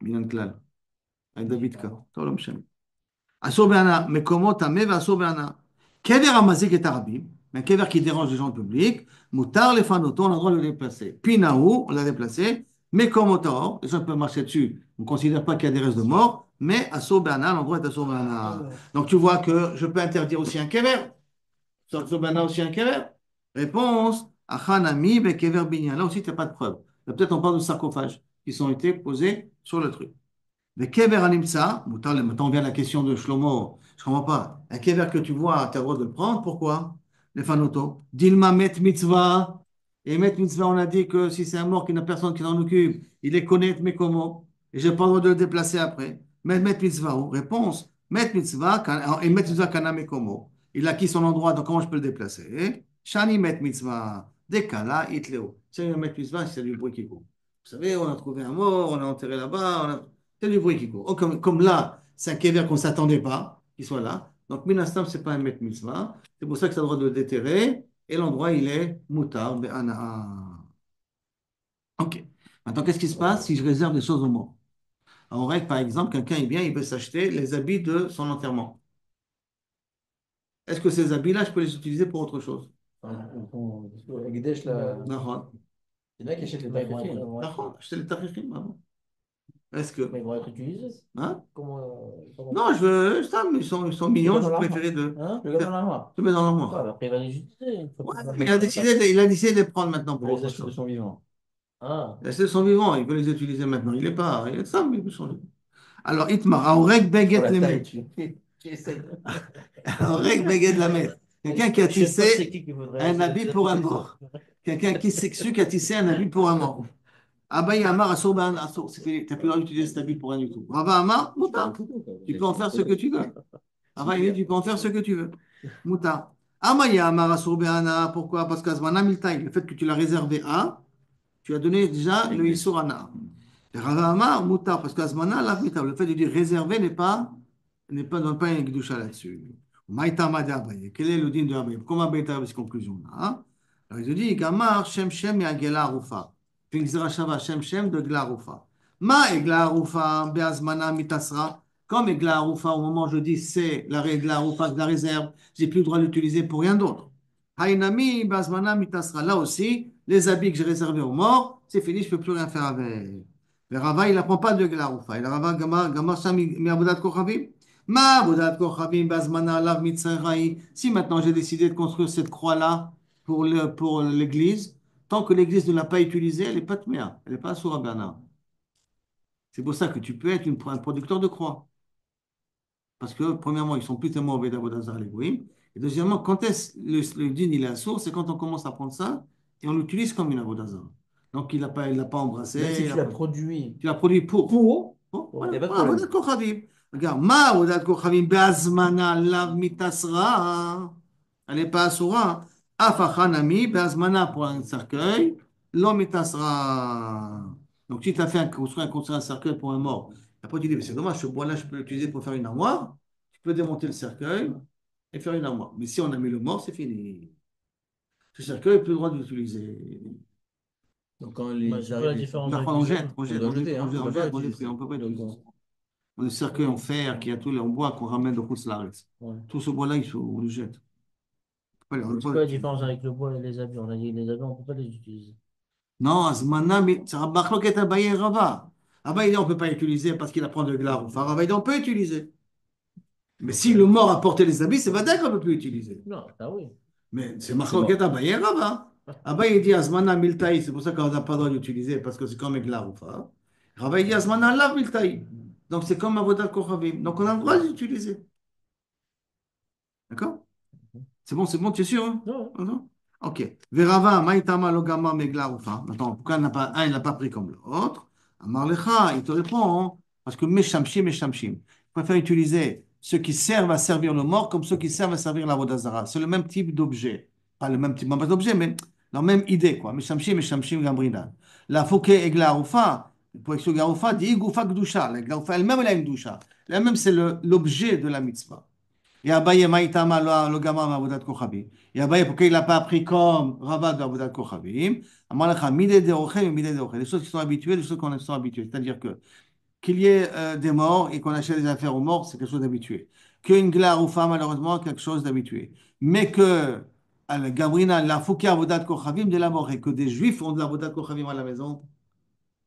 [SPEAKER 1] Binyan Klal, avec David K. Toi, l'homme chem. Asur Be'ana, Mekomot Tameh ve'Asur Be'ana. Kever Amazik et Arabim, un kever qui dérange les gens publics, Moutar les fanoto, on a le droit de le déplacer. Pinaou, on l'a déplacé. Mekomot Taor, les gens peuvent marcher dessus. On ne considère pas qu'il y a des restes de mort, mais Asur Be'ana, l'endroit est Asur Be'ana. Donc tu vois que je peux interdire aussi un kever. Asur Be'ana aussi un kever. Réponse, Achanami be kever binyan. Là aussi, tu n'as pas de preuve. Là, peut-être on parle de sarcophages qui ont été posés sur le truc. Le kever animsa, maintenant vient la question de Shlomo. Je ne comprends pas. Un kever que tu vois, tu as le droit de le prendre. Pourquoi? Les fanotos. Dilma met mitzvah. Et met mitzvah, on a dit que si c'est un mort qui n'a personne qui s'en occupe, il les connaît, mais comment? Et je n'ai pas le droit de le déplacer après. Met mitzvah. Réponse. Met mitzvah, et met mitzvah kana me como. Il a acquis son endroit, donc comment je peux le déplacer? Shani met mitzvah. Dekala itleo. C'est une met mitzvah, c'est du bruit qui court. Vous savez, on a trouvé un mort, on l'a enterré là-bas, c'est du bruit qui court. Oh, comme là, c'est un kéver qu'on ne s'attendait pas qu'il soit là. Donc, Minastam, ce n'est pas un met mitzvah. C'est pour ça que ça a le droit de le déterrer. Et l'endroit, il est moutar, be'ana. OK. Maintenant, qu'est-ce qui se passe si je réserve des choses aux morts? En règle, par exemple, quelqu'un il vient, il veut s'acheter les habits de son enterrement. Est-ce que ces habits-là, je peux les utiliser pour autre chose?
[SPEAKER 3] Ekdesh, là.
[SPEAKER 1] D'accord.
[SPEAKER 3] Il y en a qui achètent les
[SPEAKER 2] Mais
[SPEAKER 3] tafrichim.
[SPEAKER 1] D'accord. Acheter les tarikhim, avant. Est-ce que.
[SPEAKER 2] ils vont être utilisés.
[SPEAKER 1] Hein?
[SPEAKER 2] Comment
[SPEAKER 1] Non, je veux. Ça, mais ils sont mignons, je préférais de.
[SPEAKER 2] Hein?
[SPEAKER 3] Le gars dans l'armoire.
[SPEAKER 1] Je mets dans
[SPEAKER 2] Ouais,
[SPEAKER 1] l'armoire.
[SPEAKER 2] après, il va les utiliser. Une fois
[SPEAKER 1] Ouais,
[SPEAKER 2] qu'il va
[SPEAKER 1] mais
[SPEAKER 2] les utiliser.
[SPEAKER 1] il a décidé de les prendre maintenant
[SPEAKER 3] Pour
[SPEAKER 1] pour
[SPEAKER 3] les
[SPEAKER 1] autre
[SPEAKER 3] acheter de
[SPEAKER 1] chose.
[SPEAKER 3] son vivant.
[SPEAKER 2] Ah,
[SPEAKER 1] C'est son vivant, il peut les utiliser maintenant. Il est pas, il est ça, mais il peut changer. Alors, Itmar, Aorek
[SPEAKER 3] Pour
[SPEAKER 1] Beget
[SPEAKER 3] la
[SPEAKER 1] le
[SPEAKER 3] taille,
[SPEAKER 1] met.
[SPEAKER 3] tu essaies.
[SPEAKER 1] Aorek Beget la met. Quelqu'un qui a
[SPEAKER 2] je sais pas c'est
[SPEAKER 1] tissé
[SPEAKER 2] qui voudrait
[SPEAKER 1] un
[SPEAKER 2] acheter
[SPEAKER 1] habit
[SPEAKER 2] des
[SPEAKER 1] pour un
[SPEAKER 2] trucs.
[SPEAKER 1] mort. Quelqu'un qui s'excuse qui a tissé un habit pour un mort. Abaye Amar Asoban Aso. C'est fini. Tu n'as plus le droit d'utiliser cet habit pour rien du tout. Rava Amar, Mouta. Tu peux en faire ce que tu veux. Rava, il dit, tu peux en faire ce que tu veux. Mouta. Amaya Amar Asoban. Pourquoi? Parce qu'Azmana Miltaï, le fait que tu l'as réservé à, tu as donné déjà le Issour Ana. Et Rava Amar, Mouta, parce qu'Azmana, le fait de dire réservé donne pas une gdoucha là-dessus. Maïtama de Abaye. Quel est le din de Abaye? Comment Abaye t'a cette conclusion là? Hein? Alors il te dit, Gamar, Shem Shem et Agela Arufa. Fingzera Shava, Shem Shem de Gla Arufa. Ma Egla Arufa, Beazmana Mitasra. Comme Egla Arufa, au moment où je dis c'est la Egla Arufa de la réserve, j'ai plus le droit de l'utiliser pour rien d'autre. Hainami, Beazmana Mitasra. Là aussi, les habits que j'ai réservés aux morts, c'est fini, je ne peux plus rien faire avec. Le Rava, il n'apprend pas de Egla Arufa. Il a Rava Gamar Sham mi Abudat Kochavim. Ma Abudat Kochavim, Beazmana Alav Mitzrahi. Si maintenant j'ai décidé de construire cette croix-là pour l'église, tant que l'église ne l'a pas utilisée, elle n'est pas tméa, elle n'est pas soura Bernard. C'est pour ça que tu peux être un producteur de croix. Parce que, premièrement, ils sont plus tellement au d'Avodazar, les goïms. Et deuxièmement, quand est-ce le din il est à sourd, c'est quand on commence à prendre ça et on l'utilise comme une Avodazar. Donc, il l'a pas embrassé.
[SPEAKER 3] Même si tu l'as produit
[SPEAKER 1] Tu l'as produit pour.
[SPEAKER 3] pour,
[SPEAKER 1] Voilà.
[SPEAKER 3] il n'y a pas de
[SPEAKER 1] Ah,
[SPEAKER 3] problème.
[SPEAKER 1] Avodat Kochavim. Regarde, ma Avodat Kochavim be'azmana lav mitasra. Elle n'est pas asura. Afachanami be'azmana pour un cercueil, lo mitasra. Donc, si tu as construit un cercueil pour un mort, après tu dis, mais c'est dommage, ce bois-là, je peux l'utiliser pour faire une armoire. Tu peux démonter le cercueil et faire une armoire. Mais si on a mis le mort, c'est fini. Ce cercueil n'a plus le droit de l'utiliser.
[SPEAKER 3] Donc, quand
[SPEAKER 2] Bah,
[SPEAKER 3] les
[SPEAKER 2] c'est quoi la
[SPEAKER 3] arrivent,
[SPEAKER 2] différence
[SPEAKER 1] Mais
[SPEAKER 2] avec
[SPEAKER 1] après, on
[SPEAKER 2] les
[SPEAKER 1] jette,
[SPEAKER 2] autres?
[SPEAKER 1] on jette,
[SPEAKER 3] doit
[SPEAKER 1] on jette,
[SPEAKER 3] jeter, hein,
[SPEAKER 1] on jette,
[SPEAKER 3] on
[SPEAKER 1] on
[SPEAKER 3] doit pas
[SPEAKER 1] jette, on jette,
[SPEAKER 3] l'utiliser.
[SPEAKER 1] on peut pas l'utiliser.
[SPEAKER 3] Donc,
[SPEAKER 1] On a le cercueil en fer qui a tous les en bois qu'on ramène de Rousselarès.
[SPEAKER 2] Ouais.
[SPEAKER 1] Tout ce bois-là, on le jette. On peut
[SPEAKER 2] C'est
[SPEAKER 1] pas
[SPEAKER 2] quoi la
[SPEAKER 1] l'utiliser.
[SPEAKER 2] différence avec le bois et les habits? On a dit les habits, on ne peut pas les utiliser.
[SPEAKER 1] Non, Azmana, mais c'est Rabachloket Abaye et Rava. Abaye dit on ne peut pas utiliser parce qu'il apprend de l'art. Enfin, Rava dit on peut utiliser. Mais si le mort a porté les habits, c'est pas d'accord qu'on ne peut plus utiliser.
[SPEAKER 2] Non, ah oui.
[SPEAKER 1] Mais c'est
[SPEAKER 3] c'est
[SPEAKER 1] Machloket
[SPEAKER 3] mort.
[SPEAKER 1] Abaye et Rava. Abaye dit Azmana Miltaï, c'est pour ça qu'on n'a pas le droit d'utiliser parce que c'est comme Eglar ou pas. Rava dit Azmana Lav Miltaï. Donc c'est comme Avodat Kochavim. Donc on a le droit d'utiliser. D'accord? C'est bon, tu es sûr, hein?
[SPEAKER 2] Non.
[SPEAKER 1] Non. Ok. Verava, maïtama logama megla ufa. Maintenant, pourquoi il n'a pas pris comme l'autre? Amar lecha, il te répond, hein, parce que meshamshim, meshamshim. Je préfère utiliser ceux qui servent à servir le mort comme ceux qui servent à servir la vodazara. C'est le même type d'objet. Pas le même type d'objet, mais la même idée, quoi. Meshamshim, Gamrinan. La Fouke Egla Arufa, pour Exo Garufa, dit Goufa Gdusha. La Garufa elle-même, elle a une Gdusha. Elle-même, c'est l'objet de la mitzvah. Et Abaye Maïtama lo Gama Avodat Kochavim. Et Abaye, pourquoi il n'a pas appris comme Rabat d'Avodat Kochavim? Amalacha, Midé de Rochel et Midé de Rochel. Les choses qui sont habituées, les choses qu'on sont habituées. C'est-à-dire que qu'il y ait des morts et qu'on achète des affaires aux morts, c'est quelque chose d'habitué. Qu'une glaire ou femme, malheureusement, quelque chose d'habitué. Mais que Gabrina, la fouké avodat kochavim de la mort et que des juifs ont de l'avodat kochavim à la maison,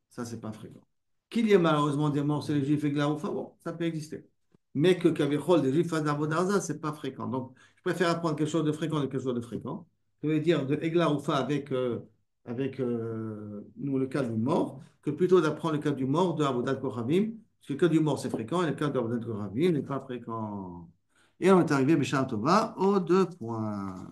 [SPEAKER 1] ça, c'est pas fréquent. Qu'il y ait malheureusement des morts, c'est les juifs et glaire ou femme, bon, ça peut exister. Mais que Kavichol, des juifs fassent d'avodat, c'est pas fréquent. Donc, je préfère apprendre quelque chose de fréquent de quelque chose de fréquent. Je veux dire de Egla ou avec nous, le cas du mort, que plutôt d'apprendre le cas du mort de Avodat Kochavim, parce que le cas du mort c'est fréquent et le cas d'Avodat Kochavim n'est pas fréquent. Et on est arrivé, Béchar Tova, aux 2 points.